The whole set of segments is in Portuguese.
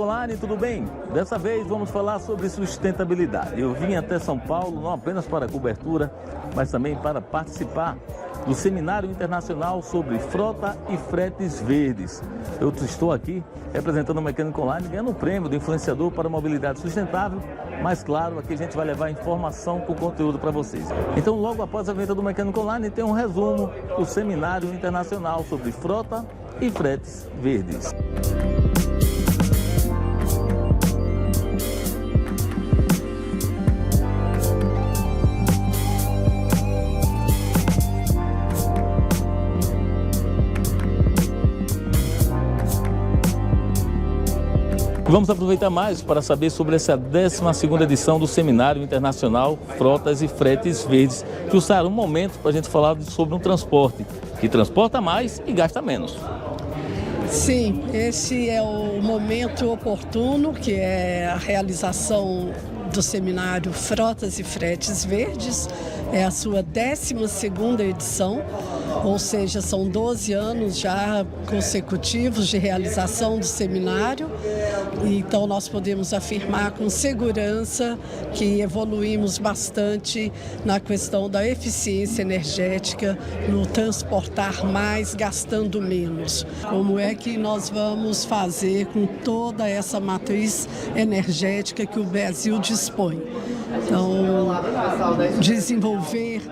Mecânico Online, tudo bem? Dessa vez vamos falar sobre sustentabilidade. Eu vim até São Paulo não apenas para cobertura, mas também para participar do Seminário Internacional sobre Frota e Fretes Verdes. Eu estou aqui representando o Mecânico Online, ganhando um prêmio do influenciador para a mobilidade sustentável, mas claro, aqui a gente vai levar informação com conteúdo para vocês. Então, logo após a venda do Mecânico Online, tem um resumo do Seminário Internacional sobre Frota e Fretes Verdes. Vamos aproveitar mais para saber sobre essa 12ª edição do Seminário Internacional Frotas e Fretes Verdes. Jussara, um momento para a gente falar sobre um transporte que transporta mais e gasta menos. Sim, esse é o momento oportuno, que é a realização do Seminário Frotas e Fretes Verdes. É a sua 12ª edição, ou seja, são 12 anos já consecutivos de realização do seminário. Então, nós podemos afirmar com segurança que evoluímos bastante na questão da eficiência energética, no transportar mais, gastando menos. Como é que nós vamos fazer com toda essa matriz energética que o Brasil dispõe? Então, desenvolver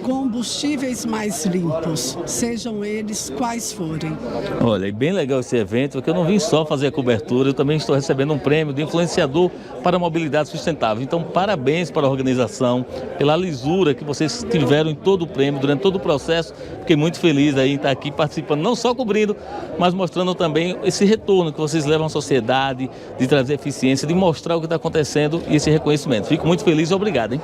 combustíveis mais limpos, sejam eles quais forem. Olha, é bem legal esse evento, porque eu não vim só fazer a cobertura, eu também estou recebendo um prêmio de influenciador para a mobilidade sustentável. Então, parabéns para a organização, pela lisura que vocês tiveram em todo o prêmio, durante todo o processo. Fiquei muito feliz aí em estar aqui participando, não só cobrindo, mas mostrando também esse retorno que vocês levam à sociedade, de trazer eficiência, de mostrar o que está acontecendo e esse reconhecimento. Fico muito feliz e obrigado, hein?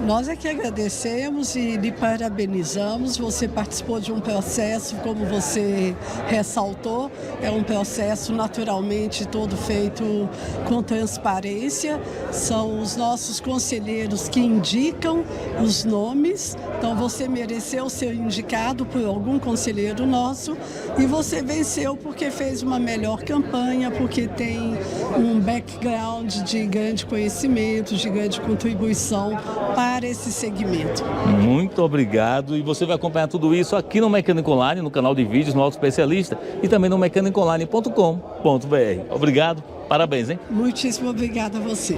Nós é que agradecemos e lhe parabenizamos. Você participou de um processo, como você ressaltou, é um processo naturalmente todo feito com transparência. São os nossos conselheiros que indicam os nomes. Então você mereceu ser indicado por algum conselheiro nosso e você venceu porque fez uma melhor campanha, porque tem um background de grande conhecimento, de grande contribuição para esse segmento. Muito obrigado, e você vai acompanhar tudo isso aqui no Mecânico Online, no canal de vídeos, no Auto Especialista e também no mecanicoonline.com.br. Obrigado, parabéns, hein? Muitíssimo obrigada a você.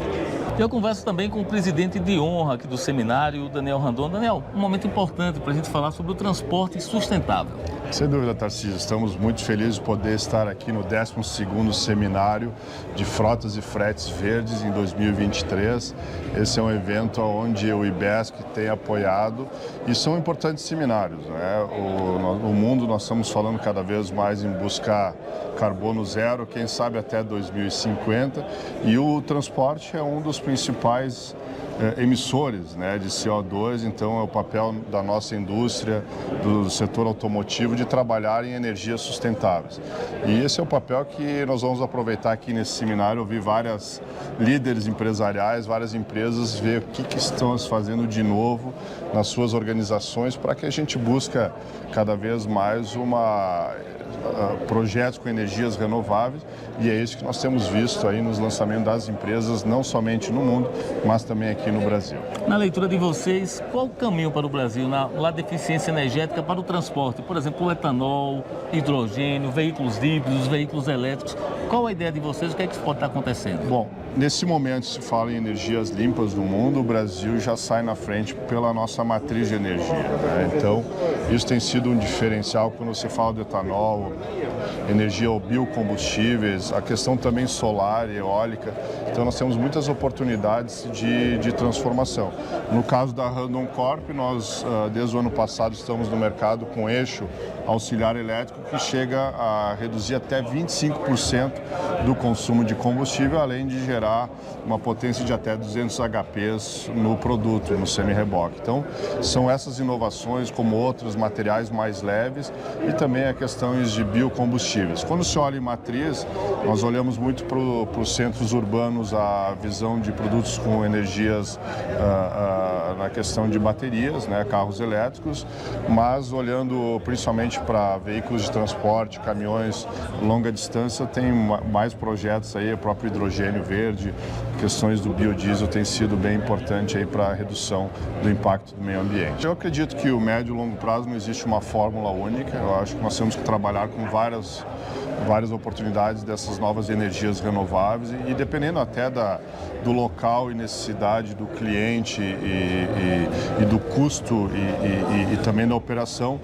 Eu converso também com o presidente de honra aqui do seminário, Daniel Randon. Daniel, um momento importante para a gente falar sobre o transporte sustentável. Sem dúvida, Tarcísio, estamos muito felizes de poder estar aqui no 12º Seminário de Frotas e Fretes Verdes em 2023. Esse é um evento onde o IBESC tem apoiado e são importantes seminários, né? O mundo, nós estamos falando cada vez mais em buscar carbono zero, quem sabe até 2050, e o transporte é um dos principais emissores, né, de CO2, então é o papel da nossa indústria, do setor automotivo, de trabalhar em energias sustentáveis. E esse é o papel que nós vamos aproveitar aqui nesse seminário, ouvir várias líderes empresariais, várias empresas, ver o que estão fazendo de novo nas suas organizações para que a gente busque cada vez mais projetos com energias renováveis, e é isso que nós temos visto aí nos lançamentos das empresas, não somente no mundo, mas também aqui no Brasil. Na leitura de vocês, qual o caminho para o Brasil na eficiência energética para o transporte? Por exemplo, o etanol, hidrogênio, veículos híbridos, veículos elétricos. Qual a ideia de vocês? O que é que pode estar acontecendo? Bom, nesse momento se fala em energias limpas do mundo, o Brasil já sai na frente pela nossa matriz de energia, né? Então, isso tem sido um diferencial quando você fala do etanol, energia ou biocombustíveis, a questão também solar e eólica. Então nós temos muitas oportunidades de transformação. No caso da Randon Corp, nós desde o ano passado estamos no mercado com eixo auxiliar elétrico que chega a reduzir até 25% do consumo de combustível, além de gerar uma potência de até 200 HPs no produto, no semi-reboque. Então são essas inovações, como outros materiais mais leves, e também a questões de biocombustíveis. Quando se olha em matriz, nós olhamos muito para os centros urbanos, a visão de produtos com energias na questão de baterias, né, carros elétricos, mas olhando principalmente para veículos de transporte, caminhões longa distância, tem mais projetos aí, o próprio hidrogênio verde, questões do biodiesel tem sido bem importante aí para a redução do impacto do meio ambiente. Eu acredito que o médio e longo prazo não existe uma fórmula única, eu acho que nós temos que trabalhar com várias oportunidades dessas novas energias renováveis e dependendo até do local e necessidade do cliente e do custo e também da operação,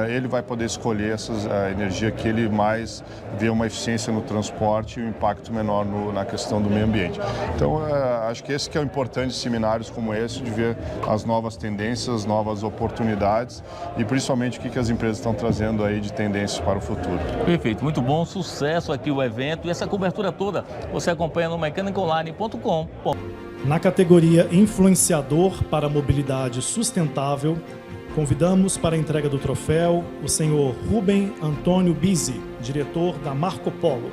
ele vai poder escolher a energia que ele mais vê uma eficiência no transporte e um impacto menor na questão do meio ambiente. Então, acho que esse que é o importante de seminários como esse, de ver as novas tendências, as novas oportunidades e principalmente o que as empresas estão trazendo aí de tendências para o futuro. Perfeito, muito bom, sucesso aqui o evento e essa cobertura toda você acompanha no mecaniconline.com. Na categoria Influenciador para a Mobilidade Sustentável, convidamos para a entrega do troféu o senhor Rubem Antônio Bizzi, diretor da Marco Polo.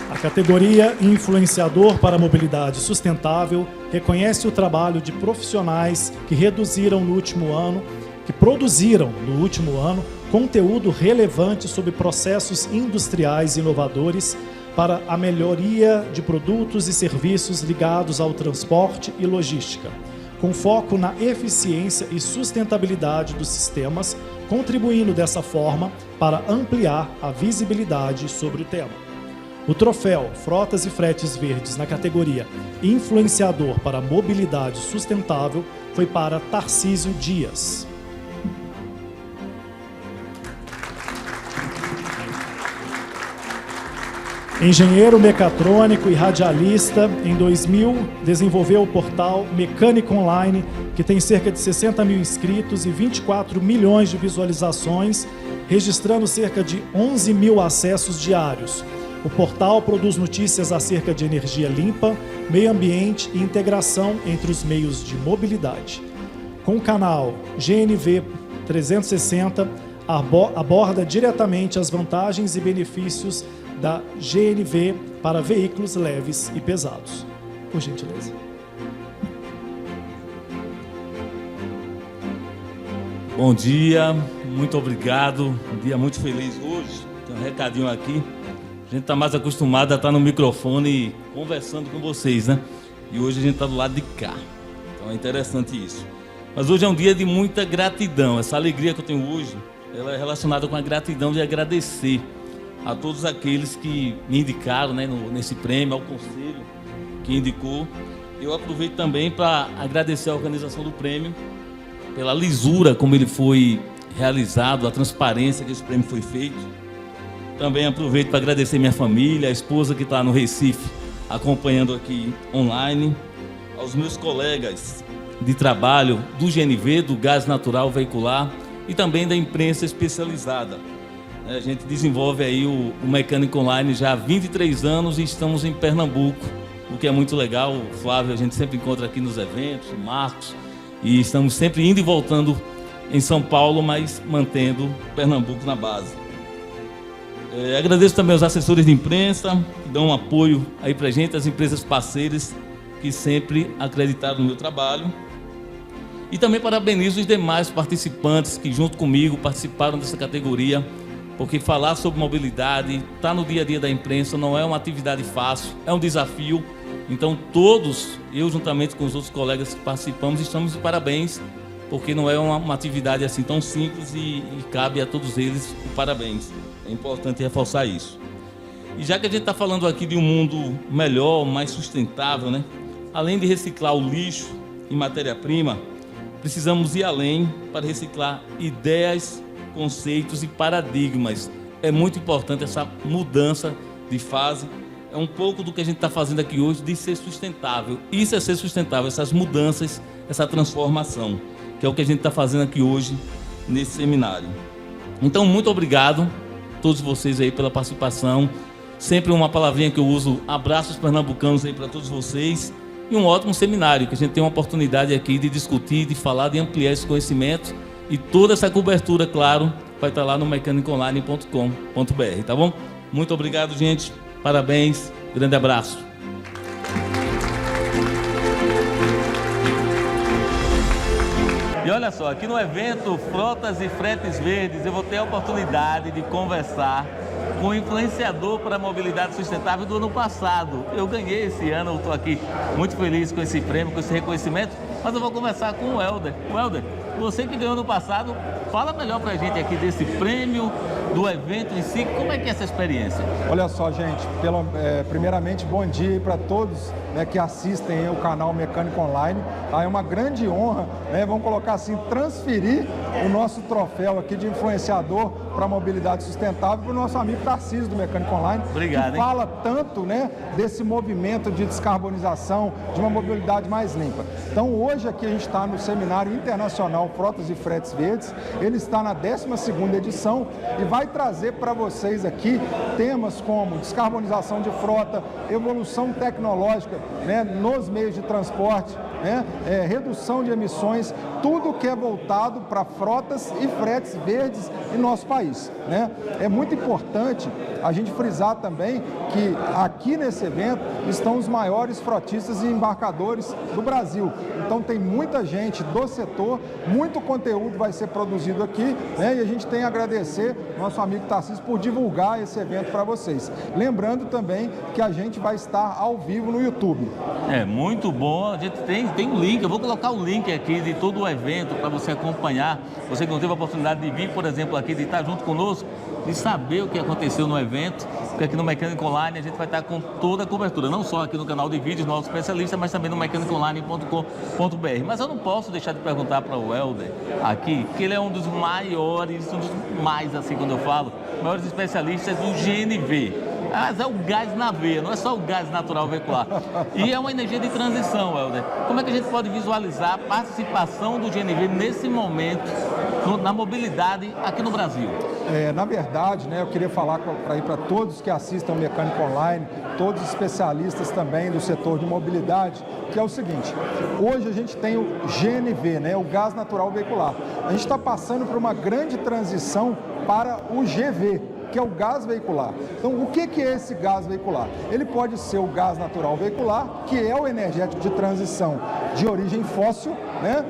A categoria Influenciador para a Mobilidade Sustentável reconhece o trabalho de profissionais que produziram no último ano conteúdo relevante sobre processos industriais inovadores para a melhoria de produtos e serviços ligados ao transporte e logística, com foco na eficiência e sustentabilidade dos sistemas, contribuindo dessa forma para ampliar a visibilidade sobre o tema. O troféu Frotas e Fretes Verdes na categoria Influenciador para a Mobilidade Sustentável foi para Tarcísio Dias. Engenheiro mecatrônico e radialista, em 2000 desenvolveu o portal Mecânica Online, que tem cerca de 60 mil inscritos e 24 milhões de visualizações, registrando cerca de 11 mil acessos diários. O portal produz notícias acerca de energia limpa, meio ambiente e integração entre os meios de mobilidade. Com o canal GNV 360, aborda diretamente as vantagens e benefícios da GNV para veículos leves e pesados. Por gentileza. Bom dia, muito obrigado. Um dia muito feliz hoje. Tem um recadinho aqui. A gente está mais acostumado a estar no microfone conversando com vocês, né? E hoje a gente está do lado de cá. Então é interessante isso. Mas hoje é um dia de muita gratidão. Essa alegria que eu tenho hoje, ela é relacionada com a gratidão de agradecer a todos aqueles que me indicaram, né, nesse prêmio, ao conselho que indicou. Eu aproveito também para agradecer a organização do prêmio pela lisura como ele foi realizado, a transparência que esse prêmio foi feito. Também aproveito para agradecer minha família, a esposa que está no Recife acompanhando aqui online, aos meus colegas de trabalho do GNV, do Gás Natural Veicular e também da imprensa especializada. A gente desenvolve aí o Mecânica Online já há 23 anos e estamos em Pernambuco, o que é muito legal. O Flávio a gente sempre encontra aqui nos eventos, o Marcos, e estamos sempre indo e voltando em São Paulo, mas mantendo Pernambuco na base. Agradeço também aos assessores de imprensa que dão um apoio aí pra gente, as empresas parceiras que sempre acreditaram no meu trabalho. E também parabenizo os demais participantes que junto comigo participaram dessa categoria, porque falar sobre mobilidade, estar no dia a dia da imprensa não é uma atividade fácil, é um desafio. Então todos, eu juntamente com os outros colegas que participamos, estamos de parabéns, porque não é uma atividade assim tão simples e cabe a todos eles o parabéns. É importante reforçar isso. E já que a gente está falando aqui de um mundo melhor, mais sustentável, né? Além de reciclar o lixo e matéria-prima, precisamos ir além para reciclar ideias, conceitos e paradigmas. É muito importante essa mudança de fase. É um pouco do que a gente está fazendo aqui hoje de ser sustentável. Isso é ser sustentável, essas mudanças, essa transformação, que é o que a gente está fazendo aqui hoje nesse seminário. Então, muito obrigado a todos vocês aí pela participação. Sempre uma palavrinha que eu uso, abraços pernambucanos aí para todos vocês. E um ótimo seminário, que a gente tem uma oportunidade aqui de discutir, de falar, de ampliar esse conhecimento. E toda essa cobertura, claro, vai estar lá no mecaniconline.com.br, tá bom? Muito obrigado, gente. Parabéns. Grande abraço. E olha só, aqui no evento Frotas e Fretes Verdes, eu vou ter a oportunidade de conversar com o influenciador para a mobilidade sustentável do ano passado. Eu ganhei esse ano, eu estou aqui muito feliz com esse prêmio, com esse reconhecimento, mas eu vou conversar com o Helder. O Helder, você que ganhou no passado, fala melhor para a gente aqui desse prêmio, do evento em si, como é que é essa experiência? Olha só, gente, primeiramente, bom dia para todos, né, que assistem o canal Mecânico Online. É uma grande honra, né, vamos colocar assim, transferir o nosso troféu aqui de influenciador para a mobilidade sustentável para o nosso amigo Tarcísio do Mecânico Online. Obrigado, que fala tanto, né, desse movimento de descarbonização, de uma mobilidade mais limpa. Então, hoje aqui a gente está no Seminário Internacional Frotas e Fretes Verdes. Ele está na 12ª edição e vai trazer para vocês aqui temas como descarbonização de frota, evolução tecnológica, né, nos meios de transporte, né, redução de emissões, tudo que é voltado para frotas e fretes verdes em nosso país, né? É muito importante a gente frisar também que aqui nesse evento estão os maiores frotistas e embarcadores do Brasil. Então tem muita gente do setor, muito conteúdo vai ser produzido aqui, né? E a gente tem a agradecer nosso amigo Tarcísio por divulgar esse evento para vocês. Lembrando também que a gente vai estar ao vivo no YouTube. É muito bom, a gente tem um link, eu vou colocar o link aqui de todo o evento para você acompanhar. Você que não teve a oportunidade de vir, por exemplo, aqui, de estar junto conosco, de saber o que aconteceu no evento, porque aqui no Mecânico Online a gente vai estar com toda a cobertura, não só aqui no canal de vídeos, nosso especialista, mas também no mecanicoonline.com.br. Mas eu não posso deixar de perguntar para o Helder aqui, que ele é um dos maiores, um dos mais, assim, quando eu falo, maiores especialistas do GNV. Mas é o gás na veia, não é só o gás natural veicular. E é uma energia de transição, Helder. Como é que a gente pode visualizar a participação do GNV nesse momento na mobilidade aqui no Brasil? Na verdade, né, eu queria falar para todos que assistam o Mecânico Online, todos os especialistas também do setor de mobilidade, que é o seguinte: hoje a gente tem o GNV, né, o gás natural veicular. A gente está passando por uma grande transição para o GV, que é o gás veicular. Então, o que é esse gás veicular? Ele pode ser o gás natural veicular, que é o energético de transição de origem fóssil, né?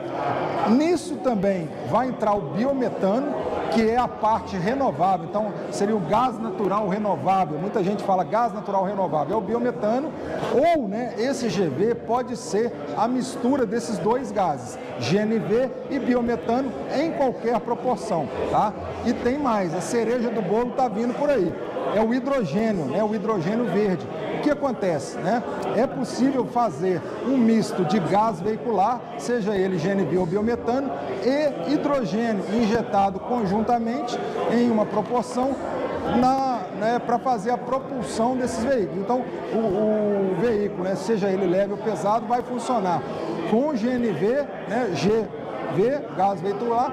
Nisso também vai entrar o biometano, que é a parte renovável. Então, seria o gás natural renovável. Muita gente fala gás natural renovável, é o biometano, ou, né, esse GV pode ser a mistura desses dois gases, GNV e biometano, em qualquer proporção, tá? E tem mais, a cereja do bolo está vindo por aí. É o hidrogênio, né, o hidrogênio verde. O que acontece, né? É possível fazer um misto de gás veicular, seja ele GNV ou biometano, e hidrogênio injetado conjuntamente em uma proporção para fazer a propulsão desses veículos. Então, o veículo, né, seja ele leve ou pesado, vai funcionar com GNV, né, GV, gás veicular,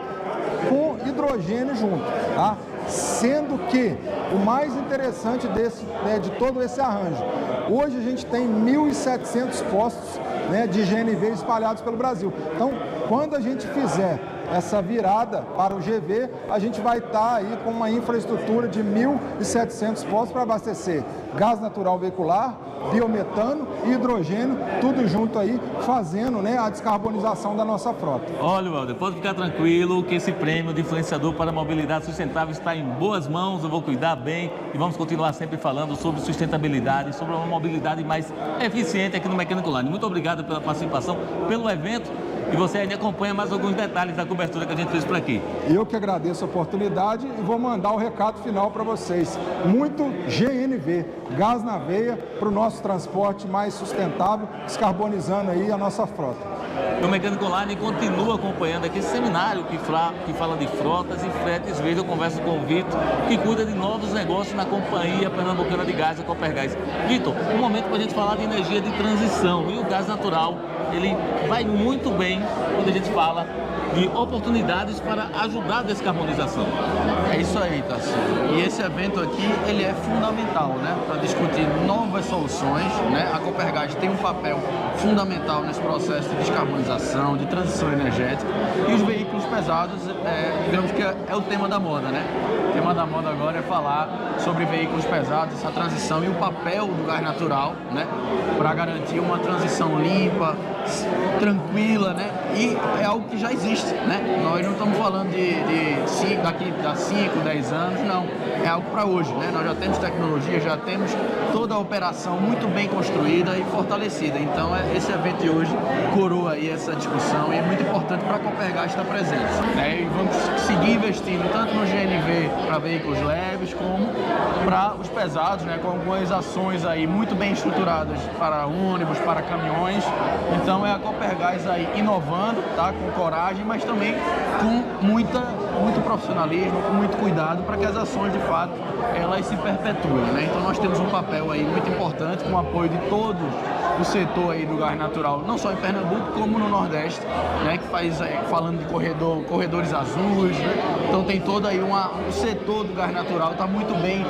com hidrogênio junto, tá? Sendo que o mais interessante de todo esse arranjo, hoje a gente tem 1.700 postos, né, de GNV espalhados pelo Brasil. Então, quando a gente fizer essa virada para o GV, a gente vai estar aí com uma infraestrutura de 1.700 postos para abastecer gás natural veicular, biometano e hidrogênio, tudo junto aí, fazendo, né, a descarbonização da nossa frota. Olha, Helder, pode ficar tranquilo que esse prêmio de influenciador para a mobilidade sustentável está em boas mãos, eu vou cuidar bem e vamos continuar sempre falando sobre sustentabilidade, sobre uma mobilidade mais eficiente aqui no Mecânico Online. Muito obrigado pela participação, pelo evento, e você ainda acompanha mais alguns detalhes da cobertura que a gente fez por aqui. Eu que agradeço a oportunidade e vou mandar o recado final para vocês. Muito GNV, gás na veia, para o nosso transporte mais sustentável, descarbonizando aí a nossa frota. O Mecânico Online continua acompanhando aqui esse seminário que fala de frotas e fretes verdes. Eu converso com o Vitor, que cuida de novos negócios na Companhia Pernambucana de Gás, a Copergás. Vitor, um momento para a gente falar de energia de transição, e o gás natural, ele vai muito bem quando a gente fala de oportunidades para ajudar a descarbonização. É isso aí, Tarcísio. E esse evento aqui, ele é fundamental, né, para discutir novas soluções, né? A Copergás tem um papel fundamental nesse processo de descarbonização, de transição energética, e os veículos pesados, digamos que é o tema da moda, né? O tema da moda agora é falar sobre veículos pesados, essa transição e o papel do gás natural, né? Para garantir uma transição limpa, tranquila, né? E é algo que já existe, né? Nós não estamos falando daqui a 5, 10 anos, não. É algo para hoje, né? Nós já temos tecnologia, já temos toda a operação muito bem construída e fortalecida. Então, esse evento de hoje coroa aí essa discussão e é muito importante para a Copergás estar presente, né? E vamos seguir investindo tanto no GNV para veículos leves como para os pesados, né? Com algumas ações aí muito bem estruturadas para ônibus, para caminhões. Então, é a Copergás aí inovando, tá? Com coragem, mas também com muito profissionalismo, com muito cuidado para que as ações de fato elas se perpetuem, né? Então nós temos um papel aí muito importante com o apoio de todo o setor aí do gás natural, não só em Pernambuco como no Nordeste, né? Que faz falando de corredores azuis, né? Então tem todo aí o setor do gás natural está muito bem,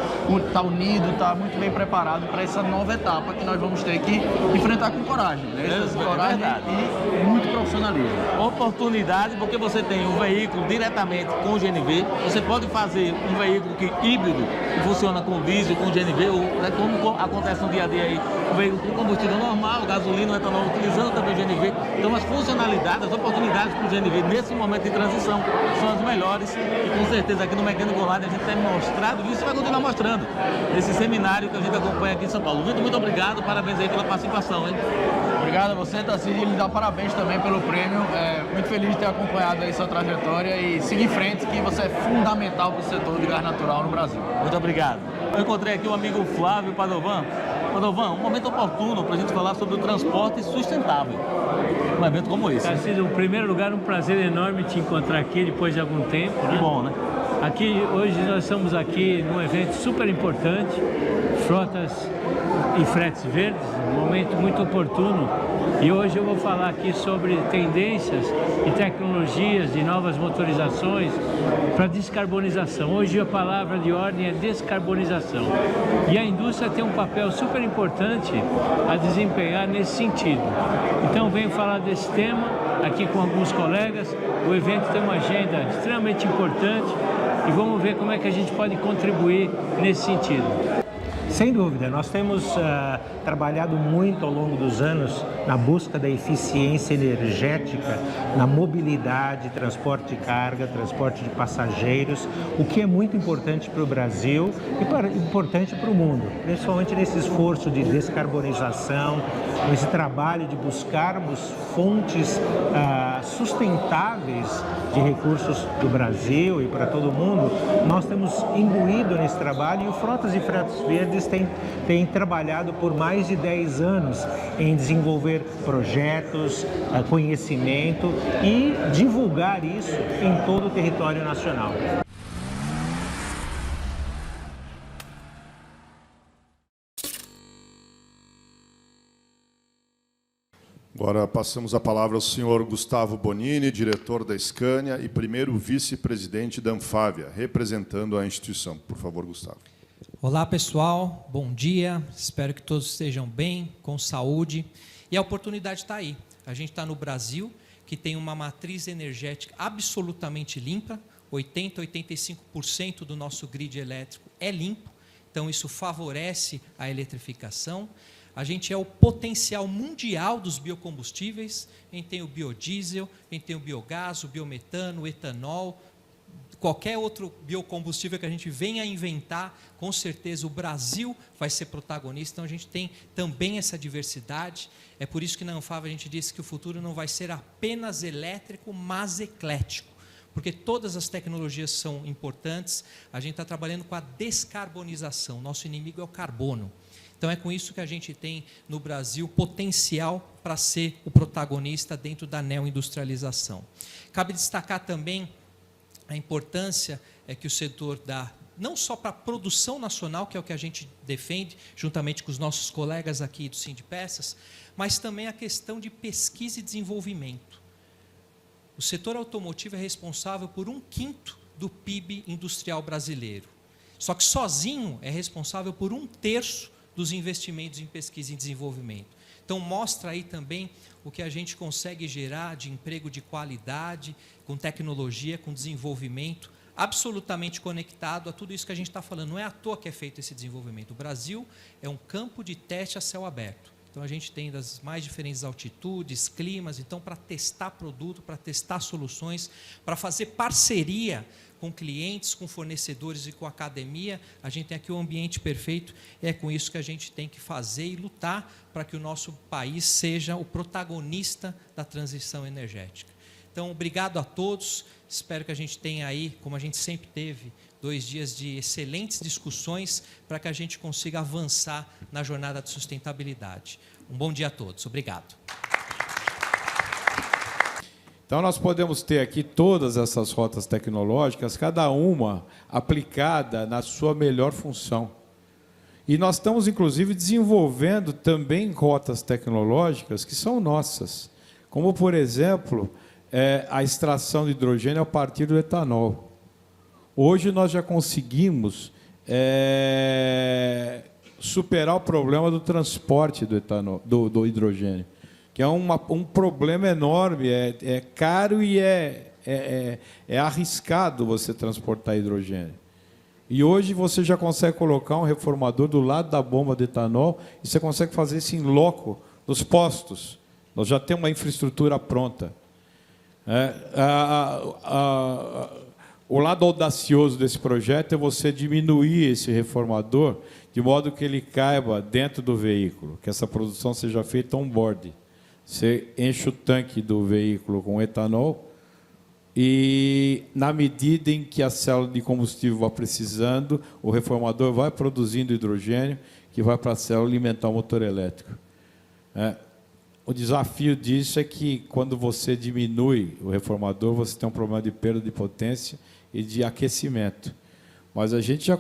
está unido, está muito bem preparado para essa nova etapa que nós vamos ter que enfrentar com coragem, né? Coragem e muito profissionalismo. Oportunidade, porque você tem um veículo diretamente com o GNV, você pode fazer um veículo híbrido, que funciona com diesel, com GNV, ou, né, como acontece no dia a dia aí, um veículo com combustível normal, gasolina, etanol, utilizando também o GNV. Então as funcionalidades, as oportunidades para o GNV nesse momento de transição são as melhores e com certeza aqui no Mecânico Online a gente tem mostrado isso e vai continuar mostrando nesse seminário que a gente acompanha aqui em São Paulo. Muito obrigado, parabéns aí pela participação, hein? Obrigado a você, Tarcísio, e lhe dá parabéns também pelo prêmio. Muito feliz de ter acompanhado aí sua trajetória e seguir em frente, que você é fundamental para o setor de gás natural no Brasil. Muito obrigado. Eu encontrei aqui o amigo Flávio Padovan. Padovan, um momento oportuno para a gente falar sobre o transporte sustentável. Um evento como esse. Tarcísio, em primeiro lugar, um prazer enorme te encontrar aqui depois de algum tempo, né? Que bom, né? Aqui, hoje nós estamos aqui num evento super importante, Frotas e Fretes Verdes, um momento muito oportuno. E hoje eu vou falar aqui sobre tendências e tecnologias de novas motorizações para descarbonização. Hoje a palavra de ordem é descarbonização. E a indústria tem um papel super importante a desempenhar nesse sentido. Então venho falar desse tema aqui com alguns colegas. O evento tem uma agenda extremamente importante e vamos ver como é que a gente pode contribuir nesse sentido. Sem dúvida, nós temos trabalhado muito ao longo dos anos na busca da eficiência energética, na mobilidade, transporte de carga, transporte de passageiros, o que é muito importante para o Brasil e importante para o mundo, principalmente nesse esforço de descarbonização, nesse trabalho de buscarmos fontes sustentáveis de recursos do Brasil e para todo mundo. Nós temos imbuído nesse trabalho e o Frotas e Fretes Verdes tem trabalhado por mais de 10 anos em desenvolver projetos, conhecimento e divulgar isso em todo o território nacional. Agora passamos a palavra ao senhor Gustavo Bonini, diretor da Scania e primeiro vice-presidente da Anfávia, representando a instituição. Por favor, Gustavo. Olá, pessoal. Bom dia. Espero que todos estejam bem, com saúde. E a oportunidade está aí. A gente está no Brasil, que tem uma matriz energética absolutamente limpa. 80%, 85% do nosso grid elétrico é limpo. Então, isso favorece a eletrificação. A gente é o potencial mundial dos biocombustíveis. A gente tem o biodiesel, a gente tem o biogás, o biometano, o etanol. Qualquer outro biocombustível que a gente venha a inventar, com certeza o Brasil vai ser protagonista. Então a gente tem também essa diversidade. É por isso que na Anfávia a gente disse que o futuro não vai ser apenas elétrico, mas eclético. Porque todas as tecnologias são importantes. A gente está trabalhando com a descarbonização. Nosso inimigo é o carbono. Então é com isso que a gente tem no Brasil potencial para ser o protagonista dentro da neoindustrialização. Cabe destacar também a importância que o setor dá, não só para a produção nacional, que é o que a gente defende, juntamente com os nossos colegas aqui do Sindipeças, mas também a questão de pesquisa e desenvolvimento. O setor automotivo é responsável por 1/5 do PIB industrial brasileiro. Só que sozinho é responsável por 1/3 dos investimentos em pesquisa e desenvolvimento. Então mostra aí também o que a gente consegue gerar de emprego de qualidade, com tecnologia, com desenvolvimento, absolutamente conectado a tudo isso que a gente está falando. Não é à toa que é feito esse desenvolvimento. O Brasil é um campo de teste a céu aberto. Então, a gente tem das mais diferentes altitudes, climas, então, para testar produto, para testar soluções, para fazer parceria com clientes, com fornecedores e com a academia, a gente tem aqui o ambiente perfeito, é com isso que a gente tem que fazer e lutar para que o nosso país seja o protagonista da transição energética. Então, obrigado a todos, espero que a gente tenha aí, como a gente sempre teve, 2 dias de excelentes discussões para que a gente consiga avançar na jornada de sustentabilidade. Um bom dia a todos. Obrigado. Então, nós podemos ter aqui todas essas rotas tecnológicas, cada uma aplicada na sua melhor função. E nós estamos, inclusive, desenvolvendo também rotas tecnológicas que são nossas, como, por exemplo, a extração de hidrogênio a partir do etanol. Hoje nós já conseguimos superar o problema do transporte do etanol, do hidrogênio, que é um problema enorme, é caro e é arriscado você transportar hidrogênio. E hoje você já consegue colocar um reformador do lado da bomba de etanol e você consegue fazer isso em loco, nos postos. Nós já temos uma infraestrutura pronta. O lado audacioso desse projeto é você diminuir esse reformador de modo que ele caiba dentro do veículo, que essa produção seja feita on-board. Você enche o tanque do veículo com etanol e, na medida em que a célula de combustível vai precisando, o reformador vai produzindo hidrogênio que vai para a célula alimentar o motor elétrico. O desafio disso é que, quando você diminui o reformador, você tem um problema de perda de potência e de aquecimento. Mas a gente já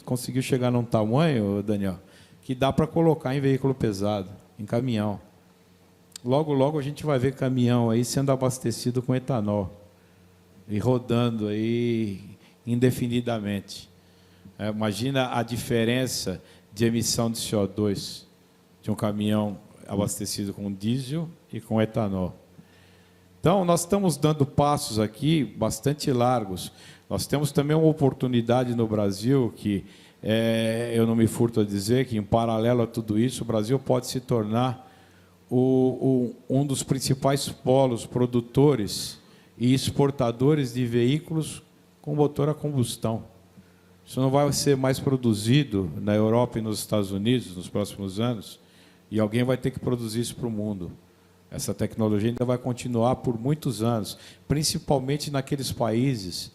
conseguiu chegar num tamanho, Daniel, que dá para colocar em veículo pesado, em caminhão. Logo, logo a gente vai ver caminhão aí sendo abastecido com etanol e rodando aí indefinidamente. Imagina a diferença de emissão de CO2 de um caminhão abastecido com diesel e com etanol. Então, nós estamos dando passos aqui bastante largos. Nós temos também uma oportunidade no Brasil que, eu não me furto a dizer, que, em paralelo a tudo isso, o Brasil pode se tornar um dos principais polos produtores e exportadores de veículos com motor a combustão. Isso não vai ser mais produzido na Europa e nos Estados Unidos nos próximos anos, e alguém vai ter que produzir isso para o mundo. Essa tecnologia ainda vai continuar por muitos anos, principalmente naqueles países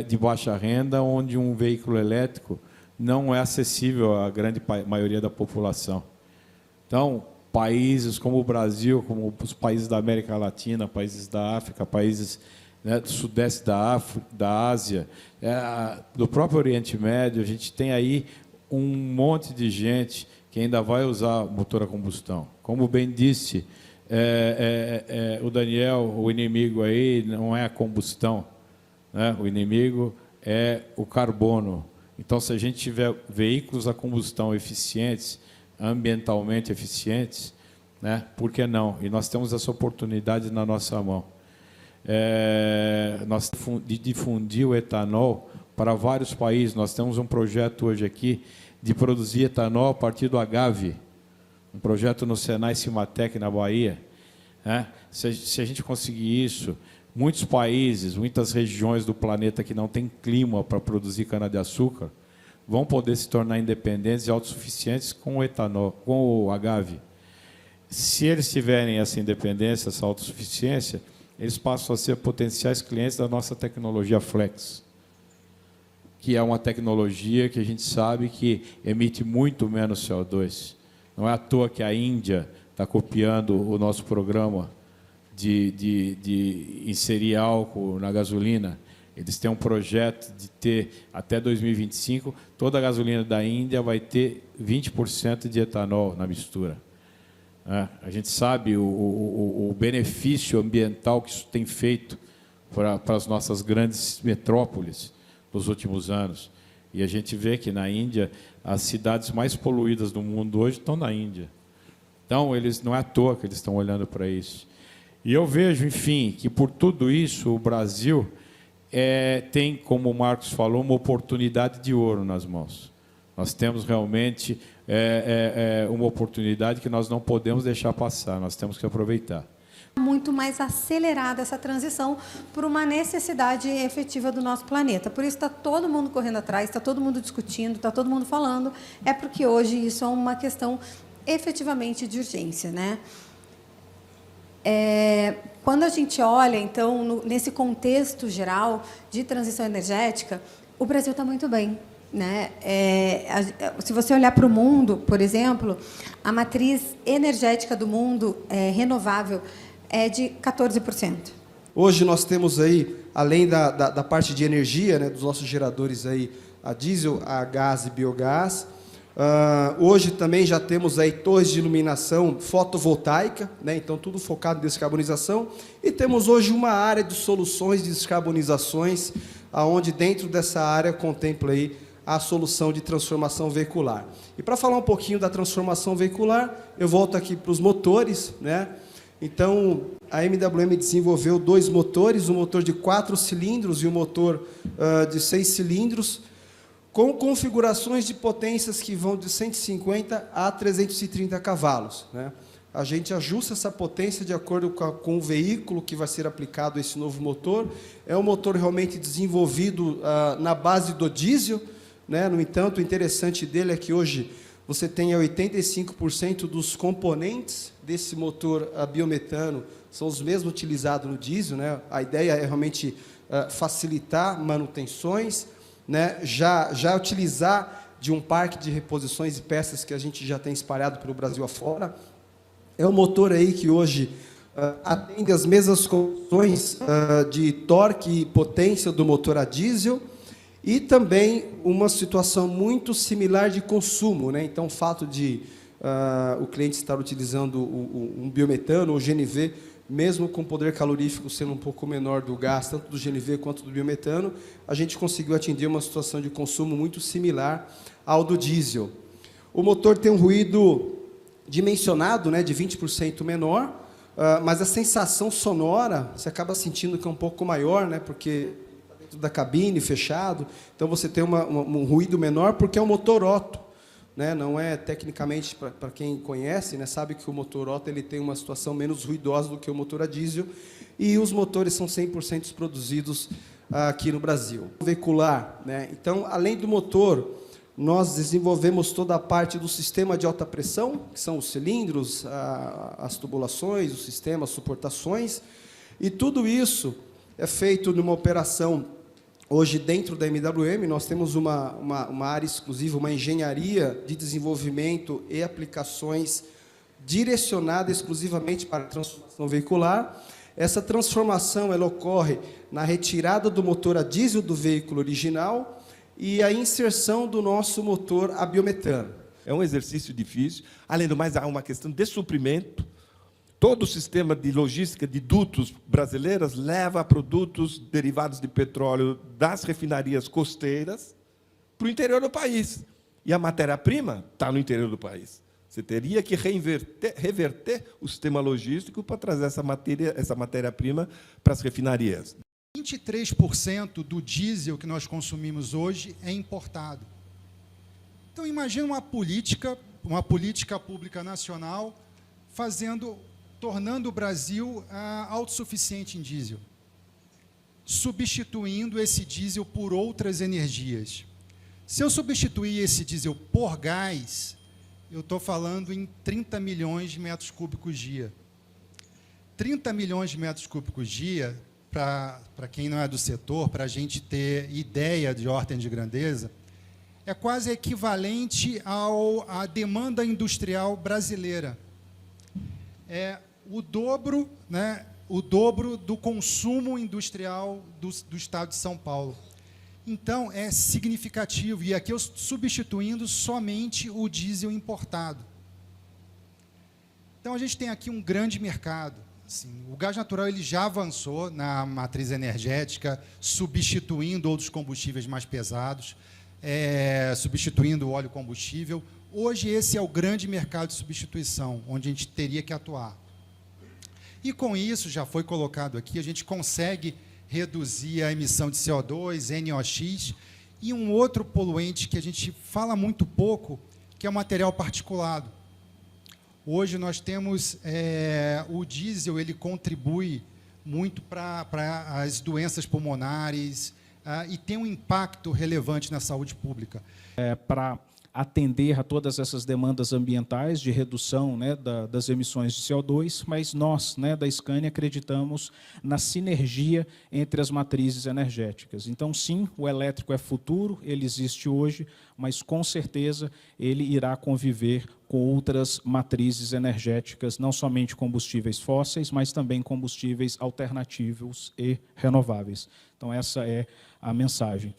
de baixa renda, onde um veículo elétrico não é acessível à grande maioria da população. Então, países como o Brasil, como os países da América Latina, países da África, países do sudeste da Ásia, do próprio Oriente Médio, a gente tem aí um monte de gente que ainda vai usar motor a combustão. Como bem disse o Daniel, o inimigo aí não é a combustão, né? O inimigo é o carbono. Então, se a gente tiver veículos a combustão eficientes, ambientalmente eficientes, né? Por que não? E nós temos essa oportunidade na nossa mão. Nós de difundir o etanol para vários países. Nós temos um projeto hoje aqui de produzir etanol a partir do agave, um projeto no Senai Cimatec, na Bahia. Se a gente conseguir isso, muitos países, muitas regiões do planeta que não têm clima para produzir cana-de-açúcar, vão poder se tornar independentes e autossuficientes com o etanol, com o agave. Se eles tiverem essa independência, essa autossuficiência, eles passam a ser potenciais clientes da nossa tecnologia Flex, que é uma tecnologia que a gente sabe que emite muito menos CO2. Não é à toa que a Índia está copiando o nosso programa de inserir álcool na gasolina. Eles têm um projeto de ter, até 2025, toda a gasolina da Índia vai ter 20% de etanol na mistura. A gente sabe o benefício ambiental que isso tem feito para as nossas grandes metrópoles nos últimos anos. E a gente vê que, na Índia, as cidades mais poluídas do mundo hoje estão na Índia. Então, não é à toa que eles estão olhando para isso. E eu vejo, enfim, que por tudo isso o Brasil tem, como o Marcos falou, uma oportunidade de ouro nas mãos. Nós temos realmente uma oportunidade que nós não podemos deixar passar, nós temos que aproveitar. Muito mais acelerada essa transição por uma necessidade efetiva do nosso planeta. Por isso está todo mundo correndo atrás, está todo mundo discutindo, está todo mundo falando, é porque hoje isso é uma questão efetivamente de urgência, né? Quando a gente olha, então, nesse contexto geral de transição energética, o Brasil está muito bem, né? Se você olhar para o mundo, por exemplo, a matriz energética do mundo renovável é de 14%. Hoje nós temos aí, além da parte de energia, né, dos nossos geradores aí, a diesel, a gás e biogás. Hoje também já temos aí torres de iluminação fotovoltaica, né, então tudo focado em descarbonização. E temos hoje uma área de soluções de descarbonizações, aonde dentro dessa área contempla aí a solução de transformação veicular. E para falar um pouquinho da transformação veicular, eu volto aqui para os motores, né? Então, a MWM desenvolveu 2 motores, um motor de 4 cilindros e um motor de 6 cilindros, com configurações de potências que vão de 150 a 330 cavalos, né? A gente ajusta essa potência de acordo com o veículo que vai ser aplicado a esse novo motor. É um motor realmente desenvolvido na base do diesel, né? No entanto, o interessante dele é que hoje você tem 85% dos componentes desse motor a biometano são os mesmos utilizados no diesel, né? A ideia é realmente facilitar manutenções, né? Já utilizar de um parque de reposições e peças que a gente já tem espalhado pelo Brasil afora. É um motor aí que hoje atende as mesmas condições de torque e potência do motor a diesel, e também uma situação muito similar de consumo, né? Então, o fato de o cliente estar utilizando um biometano ou GNV, mesmo com poder calorífico sendo um pouco menor do gás, tanto do GNV quanto do biometano, a gente conseguiu atingir uma situação de consumo muito similar ao do diesel. O motor tem um ruído dimensionado, né, de 20% menor, mas a sensação sonora, você acaba sentindo que é um pouco maior, né, porque da cabine fechado, então você tem um ruído menor, porque é um motor Otto, né? Não é tecnicamente, para quem conhece, né, sabe que o motor Otto ele tem uma situação menos ruidosa do que o motor a diesel, e os motores são 100% produzidos aqui no Brasil. Veicular, né? Então, além do motor, nós desenvolvemos toda a parte do sistema de alta pressão, que são os cilindros, as tubulações, o sistema, as suportações, e tudo isso é feito numa operação. Hoje, dentro da MWM, nós temos uma área exclusiva, uma engenharia de desenvolvimento e aplicações direcionada exclusivamente para a transformação veicular. Essa transformação ela ocorre na retirada do motor a diesel do veículo original e a inserção do nosso motor a biometano. É um exercício difícil. Além do mais, há uma questão de suprimento. Todo o sistema de logística de dutos brasileiras leva produtos derivados de petróleo das refinarias costeiras para o interior do país. E a matéria-prima está no interior do país. Você teria que reverter o sistema logístico para trazer essa matéria-prima para as refinarias. 23% do diesel que nós consumimos hoje é importado. Então, imagina uma política pública nacional tornando o Brasil autossuficiente em diesel, substituindo esse diesel por outras energias. Se eu substituir esse diesel por gás, eu estou falando em 30 milhões de metros cúbicos dia. 30 milhões de metros cúbicos dia, para quem não é do setor, para a gente ter ideia de ordem de grandeza, é quase equivalente à demanda industrial brasileira. É o dobro, né, o dobro do consumo industrial do estado de São Paulo. Então, é significativo. E aqui eu substituindo somente o diesel importado. Então, a gente tem aqui um grande mercado. Assim, o gás natural ele já avançou na matriz energética, substituindo outros combustíveis mais pesados, substituindo o óleo combustível. Hoje, esse é o grande mercado de substituição, onde a gente teria que atuar. E com isso, já foi colocado aqui, a gente consegue reduzir a emissão de CO2, NOx, e um outro poluente que a gente fala muito pouco, que é o material particulado. Hoje nós temos o diesel, ele contribui muito para as doenças pulmonares e tem um impacto relevante na saúde pública. Para atender a todas essas demandas ambientais de redução, né, das emissões de CO2, mas nós, né, da Scania, acreditamos na sinergia entre as matrizes energéticas. Então, sim, o elétrico é futuro, ele existe hoje, mas, com certeza, ele irá conviver com outras matrizes energéticas, não somente combustíveis fósseis, mas também combustíveis alternativos e renováveis. Então, essa é a mensagem.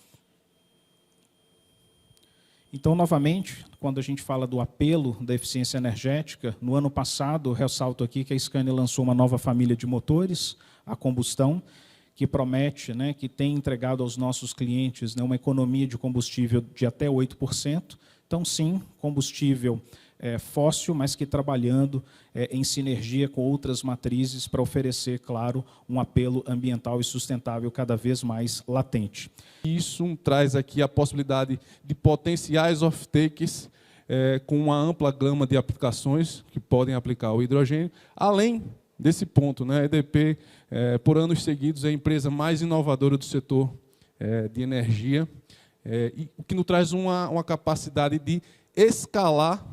Então, novamente, quando a gente fala do apelo da eficiência energética, no ano passado, eu ressalto aqui que a Scania lançou uma nova família de motores a combustão, que promete, né, que tem entregado aos nossos clientes, né, uma economia de combustível de até 8%. Então, sim, combustível fóssil, mas que trabalhando em sinergia com outras matrizes para oferecer, claro, um apelo ambiental e sustentável cada vez mais latente. Isso traz aqui a possibilidade de potenciais off-takes com uma ampla gama de aplicações que podem aplicar o hidrogênio. Além desse ponto, né, a EDP, por anos seguidos, é a empresa mais inovadora do setor de energia, e o que nos traz uma capacidade de escalar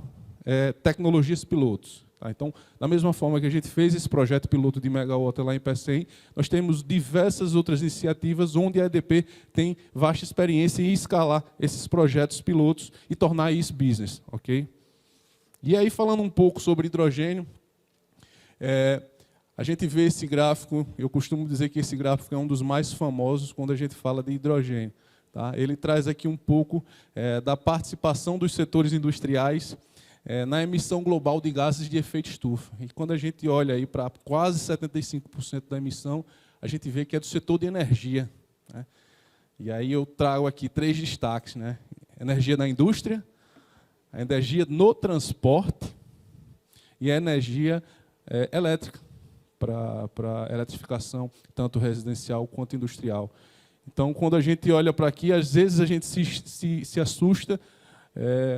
tecnologias pilotos. Tá? Então, da mesma forma que a gente fez esse projeto piloto de megawatt lá em Pecém, nós temos diversas outras iniciativas onde a EDP tem vasta experiência em escalar esses projetos pilotos e tornar isso business. Okay? E aí, falando um pouco sobre hidrogênio, a gente vê esse gráfico, eu costumo dizer que esse gráfico é um dos mais famosos quando a gente fala de hidrogênio. Tá? Ele traz aqui um pouco da participação dos setores industriais na emissão global de gases de efeito estufa. E quando a gente olha aí para quase 75% da emissão, a gente vê que é do setor de energia. Né? E aí eu trago aqui 3 destaques. Né? Energia na indústria, a energia no transporte e a energia elétrica, para eletrificação, tanto residencial quanto industrial. Então, quando a gente olha para aqui, às vezes a gente se assusta,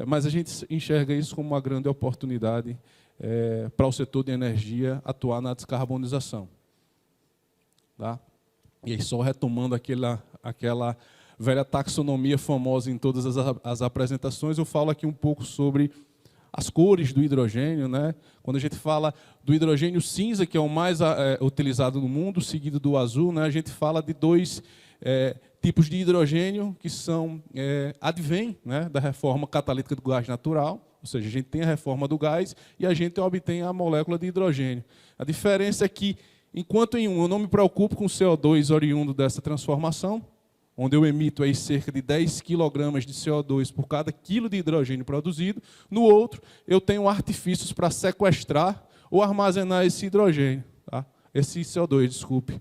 mas a gente enxerga isso como uma grande oportunidade para o setor de energia atuar na descarbonização. Tá? E aí, só retomando aquela velha taxonomia famosa em todas as apresentações, eu falo aqui um pouco sobre as cores do hidrogênio. Né? Quando a gente fala do hidrogênio cinza, que é o mais utilizado no mundo, seguido do azul, né, a gente fala de 2 tipos de hidrogênio que advêm, né, da reforma catalítica do gás natural, ou seja, a gente tem a reforma do gás e a gente obtém a molécula de hidrogênio. A diferença é que, enquanto em um eu não me preocupo com o CO2 oriundo dessa transformação, onde eu emito aí cerca de 10 kg de CO2 por cada quilo de hidrogênio produzido, no outro eu tenho artifícios para sequestrar ou armazenar esse hidrogênio, tá? Esse CO2, desculpe.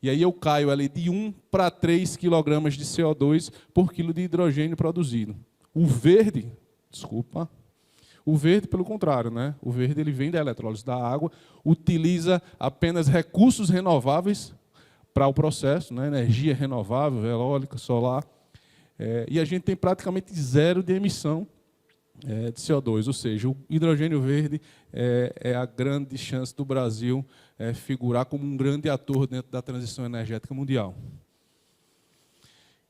E aí eu caio ali de 1 para 3 kg de CO2 por quilo de hidrogênio produzido. O verde, pelo contrário, né? O verde ele vem da eletrólise da água, utiliza apenas recursos renováveis para o processo, né? Energia renovável, eólica, solar, e a gente tem praticamente 0 de emissão de CO2, ou seja, o hidrogênio verde é a grande chance do Brasil figurar como um grande ator dentro da transição energética mundial.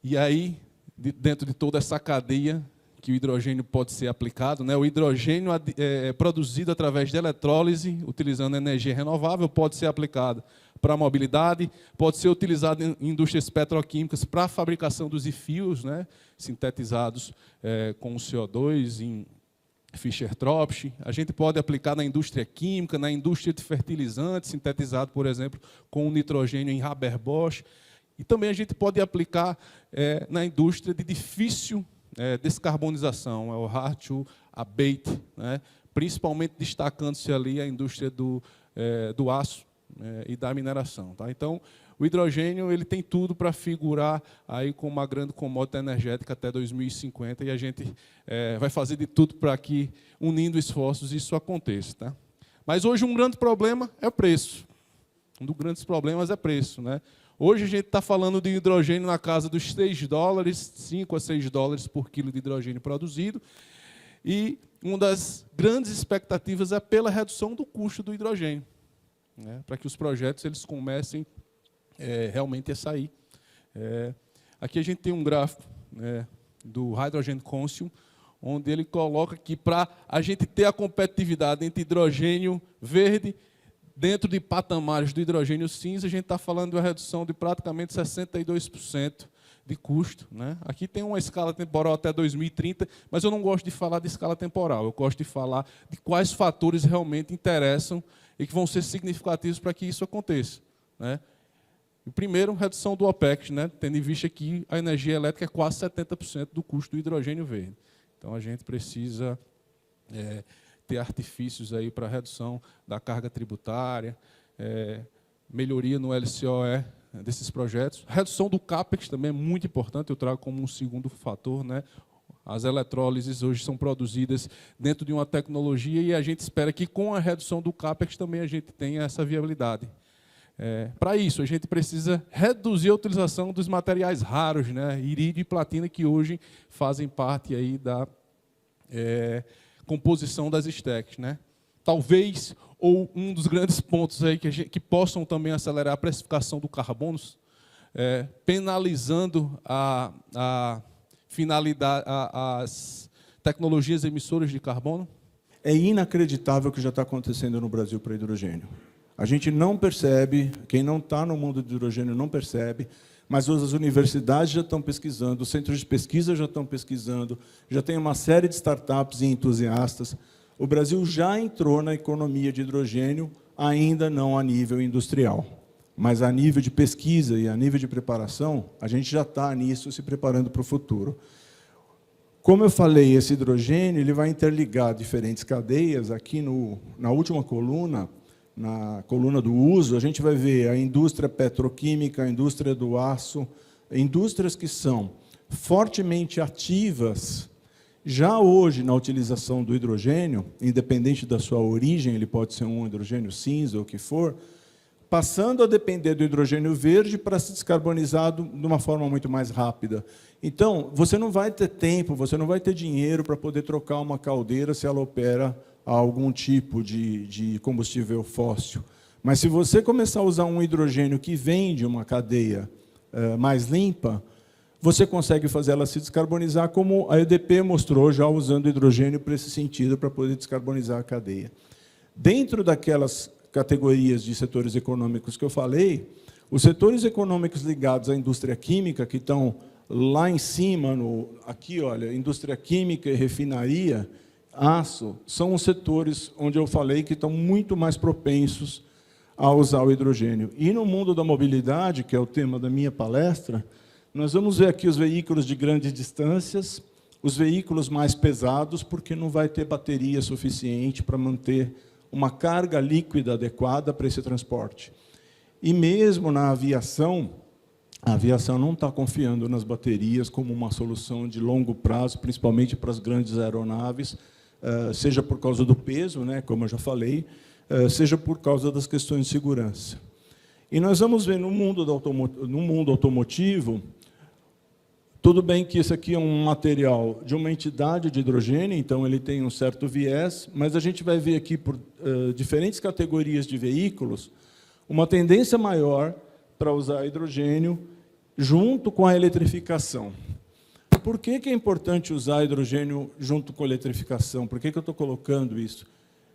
E aí, dentro de toda essa cadeia que o hidrogênio pode ser aplicado, né, o hidrogênio produzido através de eletrólise, utilizando energia renovável, pode ser aplicado para a mobilidade, pode ser utilizado em indústrias petroquímicas para a fabricação dos e-fuels, né, sintetizados com o CO2 em Fischer-Tropsch. A gente pode aplicar na indústria química, na indústria de fertilizantes, sintetizado, por exemplo, com o nitrogênio em Haber-Bosch. E também a gente pode aplicar na indústria de difícil descarbonização, é o hard to abate, né? Principalmente destacando-se ali a indústria do aço e da mineração. Tá? Então, o hidrogênio ele tem tudo para figurar aí como uma grande commodity energética até 2050, e a gente vai fazer de tudo para que, unindo esforços, isso aconteça. Tá? Mas hoje um grande problema é o preço. Um dos grandes problemas é preço, né? Hoje a gente está falando de hidrogênio na casa dos $6, 5 a 6 dólares por quilo de hidrogênio produzido. E uma das grandes expectativas é pela redução do custo do hidrogênio, né? Para que os projetos eles comecem realmente a sair. Aqui a gente tem um gráfico, né, do Hydrogen Consortium, onde ele coloca que para a gente ter a competitividade entre hidrogênio verde dentro de patamares do hidrogênio cinza, a gente está falando de uma redução de praticamente 62% de custo, né? Aqui tem uma escala temporal até 2030, mas eu não gosto de falar de escala temporal, eu gosto de falar de quais fatores realmente interessam e que vão ser significativos para que isso aconteça, né? O primeiro, redução do OPEX, né? Tendo em vista que a energia elétrica é quase 70% do custo do hidrogênio verde. Então, a gente precisa ter artifícios aí para redução da carga tributária, melhoria no LCOE desses projetos. Redução do CAPEX também é muito importante, eu trago como um segundo fator, né? As eletrólises hoje são produzidas dentro de uma tecnologia e a gente espera que, com a redução do CAPEX, também a gente tenha essa viabilidade. Para isso, a gente precisa reduzir a utilização dos materiais raros, né? Irídio e platina, que hoje fazem parte aí da composição das stacks, né? Talvez, ou um dos grandes pontos aí que possam também acelerar a precificação do carbono, penalizando as tecnologias emissoras de carbono. É inacreditável o que já está acontecendo no Brasil para hidrogênio. A gente não percebe, quem não está no mundo do hidrogênio não percebe, mas as universidades já estão pesquisando, os centros de pesquisa já estão pesquisando, já tem uma série de startups e entusiastas. O Brasil já entrou na economia de hidrogênio, ainda não a nível industrial, mas a nível de pesquisa e a nível de preparação, a gente já está nisso, se preparando para o futuro. Como eu falei, esse hidrogênio ele vai interligar diferentes cadeias. Aqui na última coluna, na coluna do uso, a gente vai ver a indústria petroquímica, a indústria do aço, indústrias que são fortemente ativas já hoje na utilização do hidrogênio, independente da sua origem, ele pode ser um hidrogênio cinza ou o que for, passando a depender do hidrogênio verde para se descarbonizar de uma forma muito mais rápida. Então, você não vai ter tempo, você não vai ter dinheiro para poder trocar uma caldeira se ela opera a algum tipo de combustível fóssil. Mas se você começar a usar um hidrogênio que vem de uma cadeia mais limpa, você consegue fazer ela se descarbonizar, como a EDP mostrou, já usando hidrogênio para esse sentido, para poder descarbonizar a cadeia. Dentro daquelas categorias de setores econômicos que eu falei, os setores econômicos ligados à indústria química, que estão lá em cima, aqui, olha, indústria química e refinaria, aço, são os setores onde eu falei que estão muito mais propensos a usar o hidrogênio. E no mundo da mobilidade, que é o tema da minha palestra, nós vamos ver aqui os veículos de grandes distâncias, os veículos mais pesados, porque não vai ter bateria suficiente para manter uma carga líquida adequada para esse transporte. E mesmo na aviação, a aviação não está confiando nas baterias como uma solução de longo prazo, principalmente para as grandes aeronaves, seja por causa do peso, né, como eu já falei, seja por causa das questões de segurança. E nós vamos ver no mundo automotivo, tudo bem que esse aqui é um material de uma entidade de hidrogênio, então ele tem um certo viés, mas a gente vai ver aqui, por diferentes categorias de veículos, uma tendência maior para usar hidrogênio junto com a eletrificação. Por que é importante usar hidrogênio junto com a eletrificação? Por que eu estou colocando isso?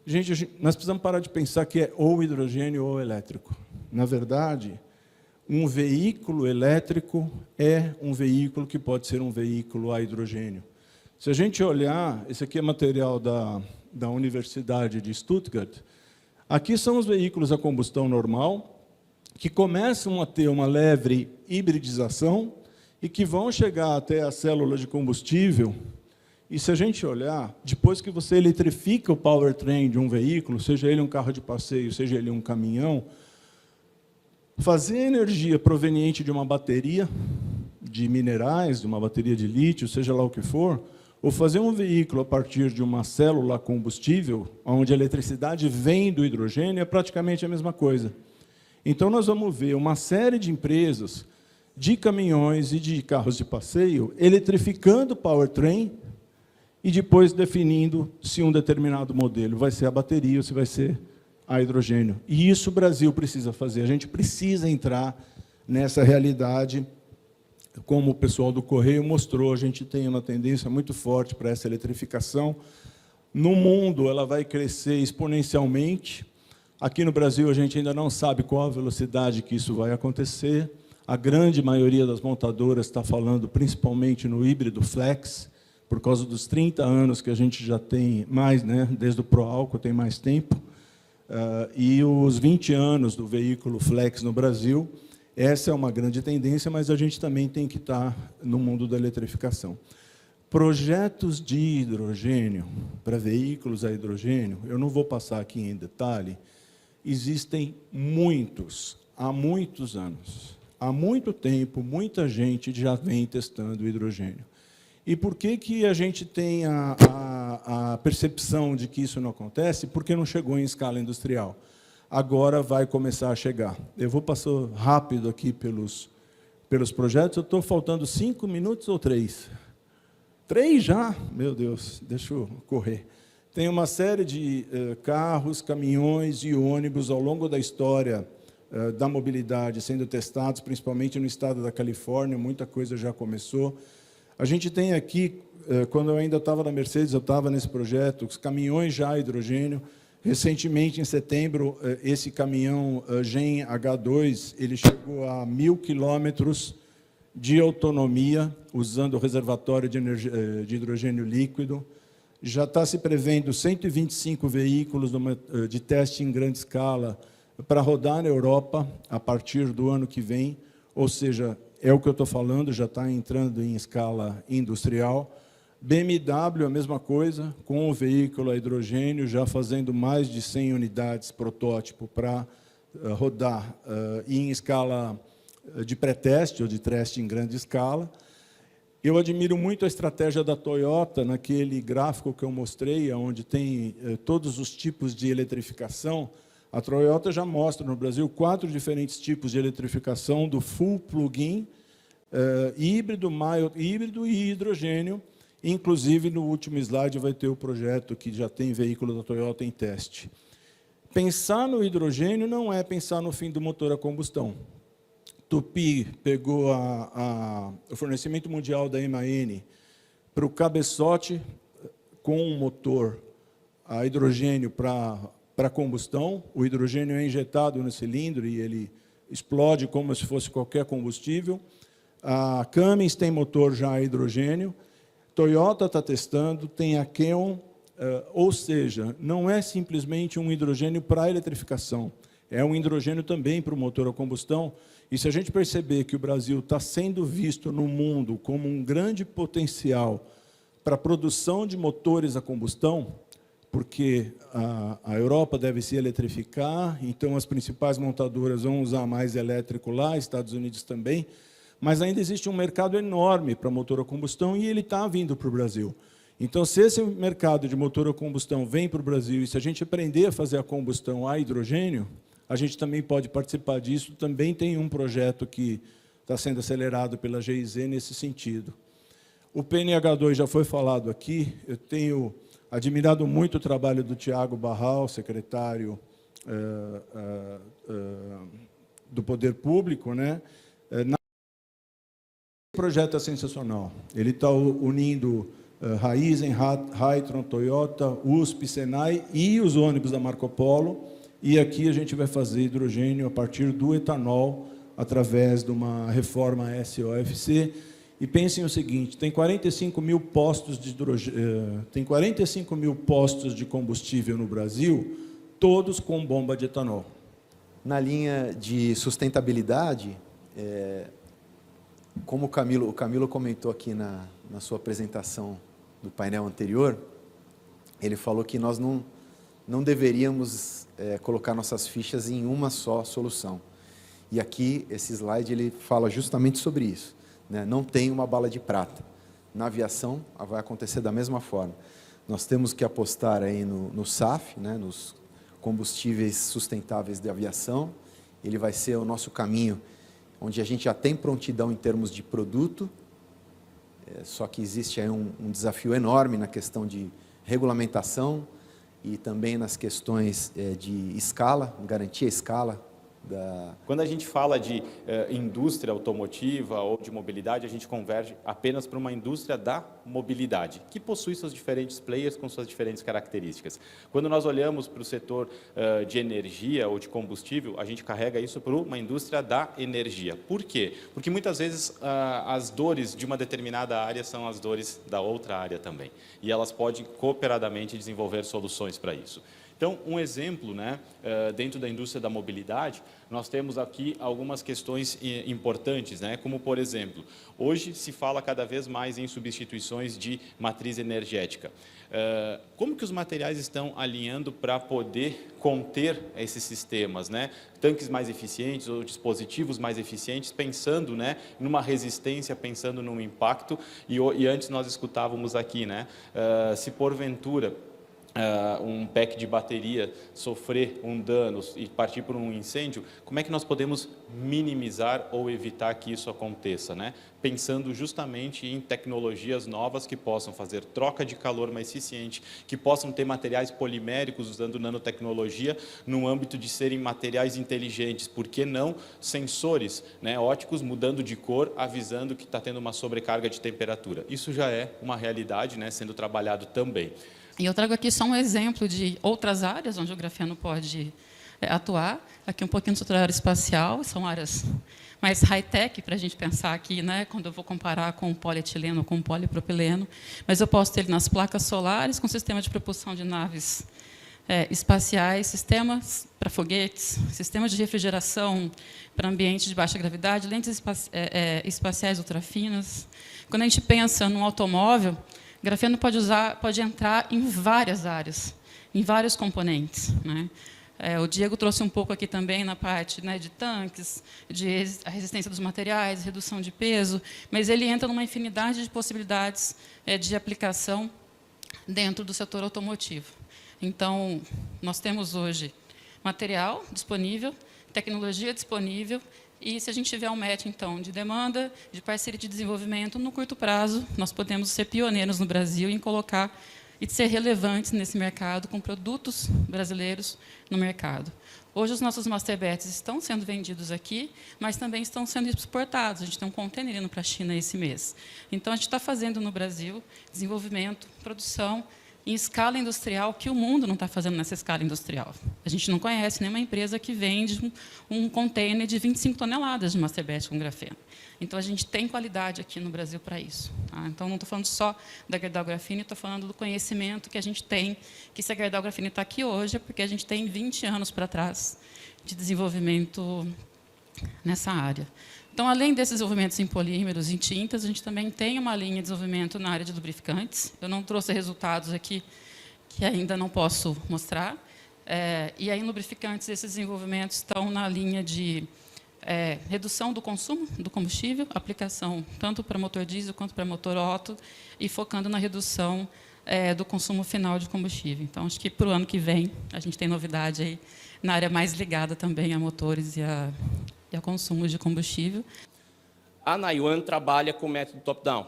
Gente, nós precisamos parar de pensar que é ou hidrogênio ou elétrico. Na verdade, um veículo elétrico é um veículo que pode ser um veículo a hidrogênio. Se a gente olhar, esse aqui é material da Universidade de Stuttgart, aqui são os veículos a combustão normal, que começam a ter uma leve hibridização e que vão chegar até a célula de combustível. E se a gente olhar, depois que você eletrifica o powertrain de um veículo, seja ele um carro de passeio, seja ele um caminhão, fazer energia proveniente de uma bateria de minerais, de uma bateria de lítio, seja lá o que for, ou fazer um veículo a partir de uma célula combustível, onde a eletricidade vem do hidrogênio, é praticamente a mesma coisa. Então, nós vamos ver uma série de empresas de caminhões e de carros de passeio eletrificando o powertrain e depois definindo se um determinado modelo vai ser a bateria ou se vai ser a hidrogênio. E isso o Brasil precisa fazer. A gente precisa entrar nessa realidade. Como o pessoal do Correio mostrou, a gente tem uma tendência muito forte para essa eletrificação. No mundo, ela vai crescer exponencialmente. Aqui no Brasil, a gente ainda não sabe qual a velocidade que isso vai acontecer. A grande maioria das montadoras está falando principalmente no híbrido flex, por causa dos 30 anos que a gente já tem mais, né? Desde o Proálcool tem mais tempo, e os 20 anos do veículo flex no Brasil. Essa é uma grande tendência, mas a gente também tem que estar no mundo da eletrificação. Projetos de hidrogênio, para veículos a hidrogênio, eu não vou passar aqui em detalhe, existem muitos, há muitos anos. Há muito tempo, muita gente já vem testando o hidrogênio. E por que a gente tem a percepção de que isso não acontece? Porque não chegou em escala industrial. Agora vai começar a chegar. Eu vou passar rápido aqui pelos projetos. Eu estou faltando 5 minutos ou 3? 3 já? Meu Deus, deixa eu correr. Tem uma série de carros, caminhões e ônibus ao longo da história da mobilidade sendo testados, principalmente no estado da Califórnia, muita coisa já começou. A gente tem aqui, quando eu ainda estava na Mercedes, eu estava nesse projeto, os caminhões já a hidrogênio. Recentemente, em setembro, esse caminhão GEM H2, ele chegou a 1.000 quilômetros de autonomia, usando o reservatório de hidrogênio líquido. Já está se prevendo 125 veículos de teste em grande escala para rodar na Europa a partir do ano que vem, ou seja, é o que eu estou falando, já está entrando em escala industrial. BMW, a mesma coisa, com o veículo a hidrogênio, já fazendo mais de 100 unidades protótipo para rodar em escala de pré-teste ou de teste em grande escala. Eu admiro muito a estratégia da Toyota, naquele gráfico que eu mostrei, onde tem todos os tipos de eletrificação. A Toyota já mostra no Brasil 4 diferentes tipos de eletrificação, do full plug-in, híbrido, mild híbrido e hidrogênio. Inclusive, no último slide vai ter o projeto que já tem veículo da Toyota em teste. Pensar no hidrogênio não é pensar no fim do motor a combustão. Tupi pegou o fornecimento mundial da MAN para o cabeçote com um motor a hidrogênio para combustão. O hidrogênio é injetado no cilindro e ele explode como se fosse qualquer combustível. A Cummins tem motor já a hidrogênio. Toyota está testando, tem a Keon, ou seja, não é simplesmente um hidrogênio para a eletrificação, é um hidrogênio também para o motor a combustão. E se a gente perceber que o Brasil está sendo visto no mundo como um grande potencial para a produção de motores a combustão, porque a Europa deve se eletrificar, então as principais montadoras vão usar mais elétrico lá, Estados Unidos também, mas ainda existe um mercado enorme para motor a combustão e ele está vindo para o Brasil. Então, se esse mercado de motor a combustão vem para o Brasil e se a gente aprender a fazer a combustão a hidrogênio, a gente também pode participar disso. Também tem um projeto que está sendo acelerado pela GIZ nesse sentido. O PNH2 já foi falado aqui. Eu tenho admirado muito o trabalho do Tiago Barral, secretário do Poder Público, né? O projeto é sensacional. Ele está unindo Raizen, Hytron, Toyota, USP, Senai e os ônibus da Marco Polo. E aqui a gente vai fazer hidrogênio a partir do etanol, através de uma reforma SOFC. E pensem o seguinte, tem 45 mil postos de tem 45 mil postos de combustível no Brasil, todos com bomba de etanol. Na linha de sustentabilidade, como o Camilo comentou aqui na sua apresentação do painel anterior, ele falou que nós não deveríamos colocar nossas fichas em uma só solução. E aqui, esse slide, ele fala justamente sobre isso, né? Não tem uma bala de prata. Na aviação, vai acontecer da mesma forma. Nós temos que apostar aí no SAF, né? Nos combustíveis sustentáveis de aviação, ele vai ser o nosso caminho, onde a gente já tem prontidão em termos de produto, só que existe aí um desafio enorme na questão de regulamentação e também nas questões de escala, garantir a escala. Quando a gente fala de indústria automotiva ou de mobilidade, a gente converge apenas para uma indústria da mobilidade, que possui seus diferentes players com suas diferentes características. Quando nós olhamos para o setor de energia ou de combustível, a gente carrega isso para uma indústria da energia. Por quê? Porque muitas vezes as dores de uma determinada área são as dores da outra área também, e elas podem cooperadamente desenvolver soluções para isso. Então, um exemplo, né, dentro da indústria da mobilidade, nós temos aqui algumas questões importantes, né, como, por exemplo, hoje se fala cada vez mais em substituições de matriz energética. Como que os materiais estão alinhando para poder conter esses sistemas, né? Tanques mais eficientes ou dispositivos mais eficientes, pensando, né, numa resistência, pensando num impacto, e antes nós escutávamos aqui, né, se porventura um pack de bateria sofrer um dano e partir por um incêndio, como é que nós podemos minimizar ou evitar que isso aconteça, né? Pensando justamente em tecnologias novas que possam fazer troca de calor mais eficiente, que possam ter materiais poliméricos usando nanotecnologia no âmbito de serem materiais inteligentes, por que não sensores, né, óticos mudando de cor, avisando que está tendo uma sobrecarga de temperatura. Isso já é uma realidade, né, sendo trabalhado também. E eu trago aqui só um exemplo de outras áreas onde o grafeno pode atuar. Aqui um pouquinho do setor aeroespacial, são áreas mais high-tech para a gente pensar aqui, né, quando eu vou comparar com o polietileno ou com o polipropileno. Mas eu posso ter ele nas placas solares, com sistema de propulsão de naves espaciais, sistemas para foguetes, sistemas de refrigeração para ambientes de baixa gravidade, lentes espaciais ultrafinas. Quando a gente pensa num automóvel, grafeno pode entrar em várias áreas, em vários componentes, né? O Diego trouxe um pouco aqui também na parte, né, de tanques, de a resistência dos materiais, redução de peso, mas ele entra numa infinidade de possibilidades de aplicação dentro do setor automotivo. Então, nós temos hoje material disponível, tecnologia disponível, e se a gente tiver um match, então, de demanda, de parceria de desenvolvimento, no curto prazo, nós podemos ser pioneiros no Brasil em colocar e ser relevantes nesse mercado, com produtos brasileiros no mercado. Hoje, os nossos masterbets estão sendo vendidos aqui, mas também estão sendo exportados. A gente tem um container indo para a China esse mês. Então, a gente está fazendo no Brasil desenvolvimento, produção, em escala industrial, que o mundo não está fazendo nessa escala industrial. A gente não conhece nenhuma empresa que vende um container de 25 toneladas de masterbet com grafeno. Então, a gente tem qualidade aqui no Brasil para isso. Tá? Então, não estou falando só da Gerdau Graphene, estou falando do conhecimento que a gente tem, que se a Gerdau Graphene está aqui hoje, é porque a gente tem 20 anos para trás de desenvolvimento nessa área. Então, além desses desenvolvimentos em polímeros e tintas, a gente também tem uma linha de desenvolvimento na área de lubrificantes. Eu não trouxe resultados aqui que ainda não posso mostrar. E aí, em lubrificantes, esses desenvolvimentos estão na linha de redução do consumo do combustível, aplicação tanto para motor diesel quanto para motor Otto, e focando na redução do consumo final de combustível. Então, acho que para o ano que vem a gente tem novidade aí na área mais ligada também a motores e a consumo de combustível. A Naiwan trabalha com o método top-down.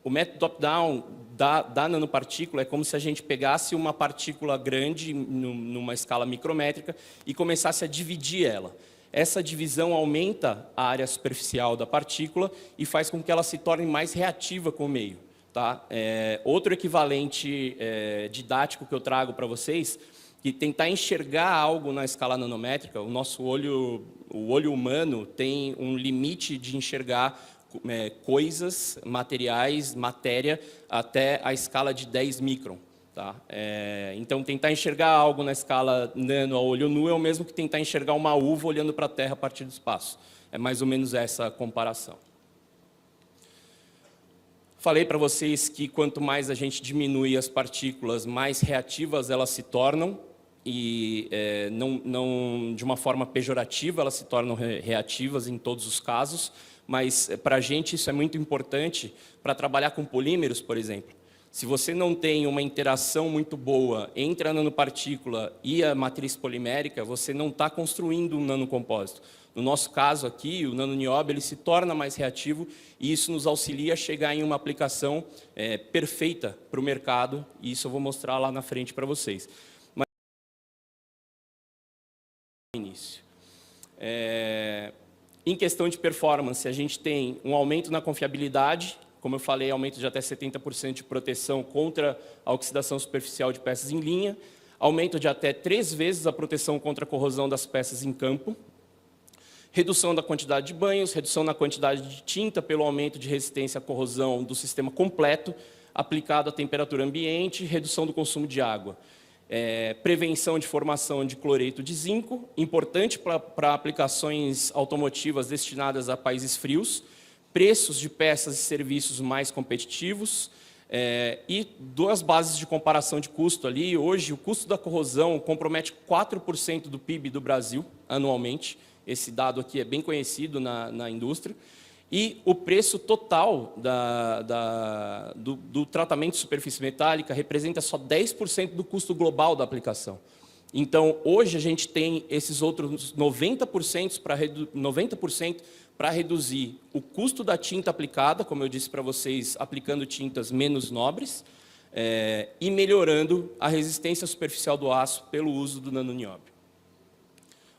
O método top-down da nanopartícula é como se a gente pegasse uma partícula grande, numa escala micrométrica, e começasse a dividir ela. Essa divisão aumenta a área superficial da partícula e faz com que ela se torne mais reativa com o meio. Tá? Outro equivalente didático que eu trago para vocês, que tentar enxergar algo na escala nanométrica, o nosso olho, o olho humano tem um limite de enxergar coisas, materiais, matéria, até a escala de 10 micron. Tá? Então, tentar enxergar algo na escala nano a olho nu é o mesmo que tentar enxergar uma uva olhando para a Terra a partir do espaço. É mais ou menos essa comparação. Falei para vocês que quanto mais a gente diminui as partículas, mais reativas elas se tornam, e não de uma forma pejorativa, elas se tornam reativas em todos os casos, mas para a gente isso é muito importante para trabalhar com polímeros, por exemplo. Se você não tem uma interação muito boa entre a nanopartícula e a matriz polimérica, você não está construindo um nanocompósito. No nosso caso aqui, o nanonióbio ele se torna mais reativo e isso nos auxilia a chegar em uma aplicação perfeita para o mercado, e isso eu vou mostrar lá na frente para vocês. Mas, início. Em questão de performance, a gente tem um aumento na confiabilidade, como eu falei, aumento de até 70% de proteção contra a oxidação superficial de peças em linha, aumento de até 3 vezes a proteção contra a corrosão das peças em campo, redução da quantidade de banhos, redução na quantidade de tinta pelo aumento de resistência à corrosão do sistema completo, aplicado à temperatura ambiente, redução do consumo de água. Prevenção de formação de cloreto de zinco, importante para aplicações automotivas destinadas a países frios, preços de peças e serviços mais competitivos, e 2 bases de comparação de custo ali. Hoje, o custo da corrosão compromete 4% do PIB do Brasil anualmente. Esse dado aqui é bem conhecido na indústria. E o preço total do tratamento de superfície metálica representa só 10% do custo global da aplicação. Então, hoje a gente tem esses outros 90% para reduzir o custo da tinta aplicada, como eu disse para vocês, aplicando tintas menos nobres, e melhorando a resistência superficial do aço pelo uso do nanonióbio.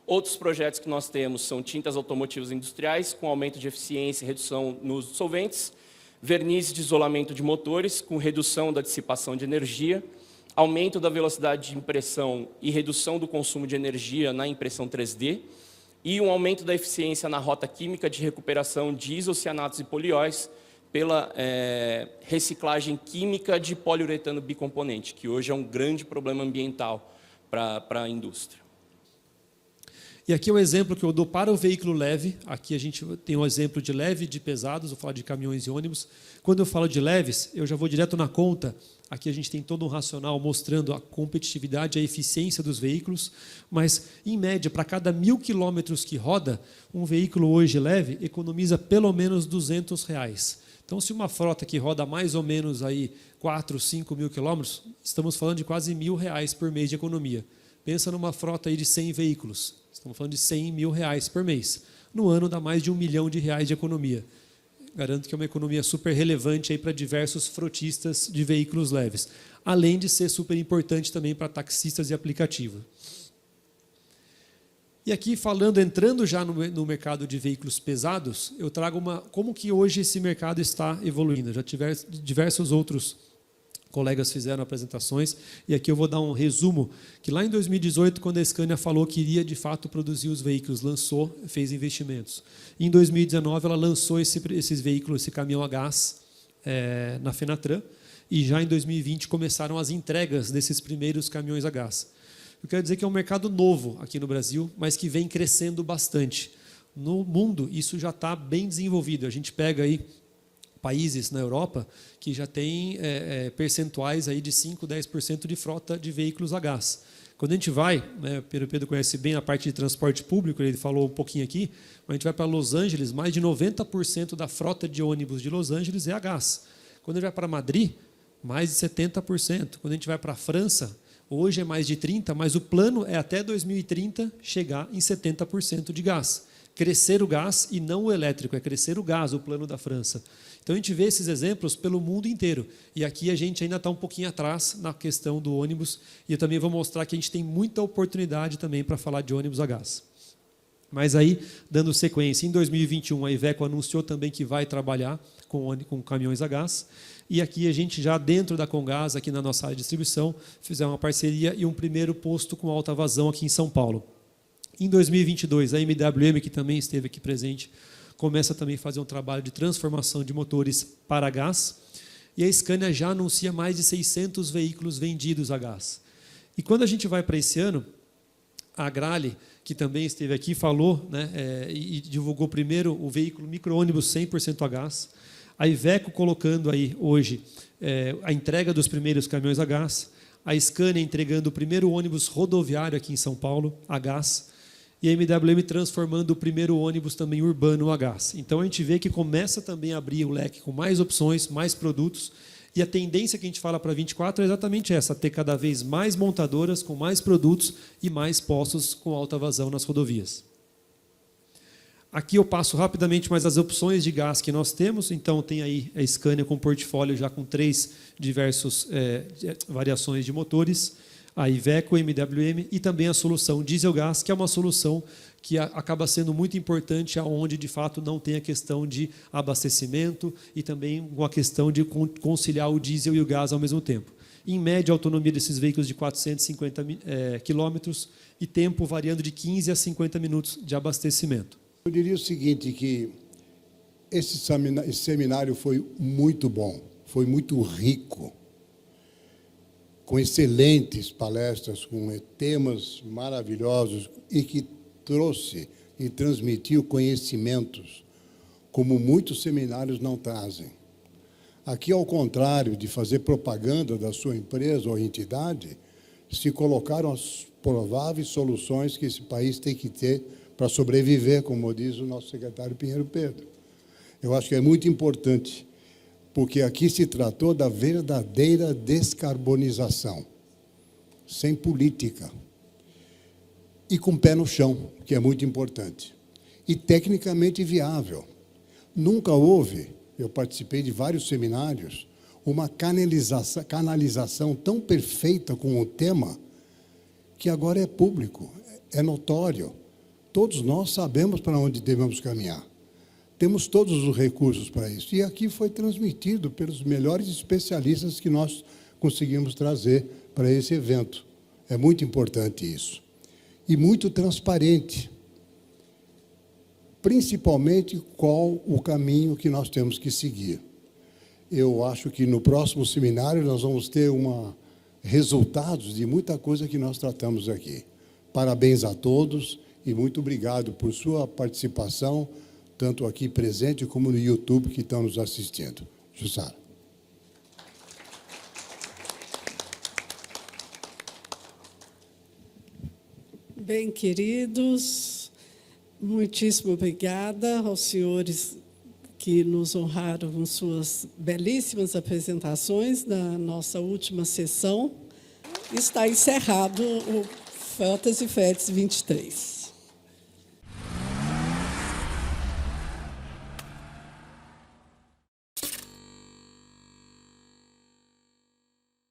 Outros projetos que nós temos são tintas automotivas industriais, com aumento de eficiência e redução nos solventes, verniz de isolamento de motores, com redução da dissipação de energia, aumento da velocidade de impressão e redução do consumo de energia na impressão 3D, e um aumento da eficiência na rota química de recuperação de isocianatos e polióis pela reciclagem química de poliuretano bicomponente, que hoje é um grande problema ambiental para a indústria. E aqui é o exemplo que eu dou para o veículo leve. Aqui a gente tem um exemplo de leve e de pesados, vou falar de caminhões e ônibus. Quando eu falo de leves, eu já vou direto na conta. Aqui a gente tem todo um racional mostrando a competitividade, a eficiência dos veículos, mas, em média, para cada 1.000 quilômetros que roda, um veículo hoje leve economiza pelo menos R$200. Então, se uma frota que roda mais ou menos aí 4, 5 mil quilômetros, estamos falando de quase R$1.000 por mês de economia. Pensa numa frota aí de 100 veículos. Estamos falando de R$100 mil por mês. No ano dá mais de R$1 milhão de economia. Garanto que é uma economia super relevante aí para diversos frotistas de veículos leves. Além de ser super importante também para taxistas e aplicativos. E aqui entrando já no mercado de veículos pesados, eu trago como que hoje esse mercado está evoluindo. Já diversos outros colegas fizeram apresentações, e aqui eu vou dar um resumo, que lá em 2018, quando a Scania falou que iria de fato produzir os veículos, fez investimentos. Em 2019, ela lançou esses veículos, esse caminhão a gás, na Fenatran, e já em 2020 começaram as entregas desses primeiros caminhões a gás. Eu quero dizer que é um mercado novo aqui no Brasil, mas que vem crescendo bastante. No mundo, isso já está bem desenvolvido. A gente pega aí países na Europa que já têm percentuais aí de 5%, 10% de frota de veículos a gás. Quando a gente vai, o Pedro conhece bem a parte de transporte público, ele falou um pouquinho aqui, mas a gente vai para Los Angeles, mais de 90% da frota de ônibus de Los Angeles é a gás. Quando a gente vai para Madrid, mais de 70%. Quando a gente vai para a França, hoje é mais de 30%, mas o plano é até 2030 chegar em 70% de gás. Crescer o gás e não o elétrico, é crescer o gás, o plano da França. Então, a gente vê esses exemplos pelo mundo inteiro. E aqui a gente ainda está um pouquinho atrás na questão do ônibus. E eu também vou mostrar que a gente tem muita oportunidade também para falar de ônibus a gás. Mas aí, dando sequência, em 2021, a Iveco anunciou também que vai trabalhar com caminhões a gás. E aqui a gente já, dentro da Comgás, aqui na nossa área de distribuição, fizemos uma parceria e um primeiro posto com alta vazão aqui em São Paulo. Em 2022, a MWM, que também esteve aqui presente, começa também a fazer um trabalho de transformação de motores para gás, e a Scania já anuncia mais de 600 veículos vendidos a gás. E quando a gente vai para esse ano, a Agrale, que também esteve aqui, falou, e divulgou primeiro o veículo micro-ônibus 100% a gás, a Iveco colocando aí hoje a entrega dos primeiros caminhões a gás, a Scania entregando o primeiro ônibus rodoviário aqui em São Paulo, a gás, e a MWM transformando o primeiro ônibus também urbano a gás. Então, a gente vê que começa também a abrir o leque com mais opções, mais produtos, E a tendência que a gente fala para 24 é exatamente essa, ter cada vez mais montadoras com mais produtos e mais postos com alta vazão nas rodovias. Aqui eu passo rapidamente mais as opções de gás que nós temos. Então, tem aí a Scania com portfólio já com 3 diversas variações de motores, a Iveco, MWM e também a solução diesel-gás, que é uma solução que acaba sendo muito importante aonde, de fato, não tem a questão de abastecimento e também uma questão de conciliar o diesel e o gás ao mesmo tempo. Em média, a autonomia desses veículos de 450 quilômetros e tempo variando de 15 a 50 minutos de abastecimento. Eu diria o seguinte, que esse seminário foi muito bom, foi muito rico, com excelentes palestras, com temas maravilhosos e que trouxe e transmitiu conhecimentos como muitos seminários não trazem. Aqui, ao contrário de fazer propaganda da sua empresa ou entidade, se colocaram as prováveis soluções que esse país tem que ter para sobreviver, como diz o nosso secretário Pinheiro Pedro. Eu acho que é muito importante, porque aqui se tratou da verdadeira descarbonização, sem política, e com pé no chão, que é muito importante, e tecnicamente viável. Nunca houve, eu participei de vários seminários, uma canalização tão perfeita com o tema, que agora é público, é notório. Todos nós sabemos para onde devemos caminhar. Temos todos os recursos para isso. E aqui foi transmitido pelos melhores especialistas que nós conseguimos trazer para esse evento. É muito importante isso. E muito transparente. Principalmente qual o caminho que nós temos que seguir. Eu acho que no próximo seminário nós vamos ter resultados de muita coisa que nós tratamos aqui. Parabéns a todos e muito obrigado por sua participação, tanto aqui presente como no YouTube que estão nos assistindo. Jussara. Bem, queridos, muitíssimo obrigada aos senhores que nos honraram com suas belíssimas apresentações da nossa última sessão. Está encerrado o Frotas e Fretes 23.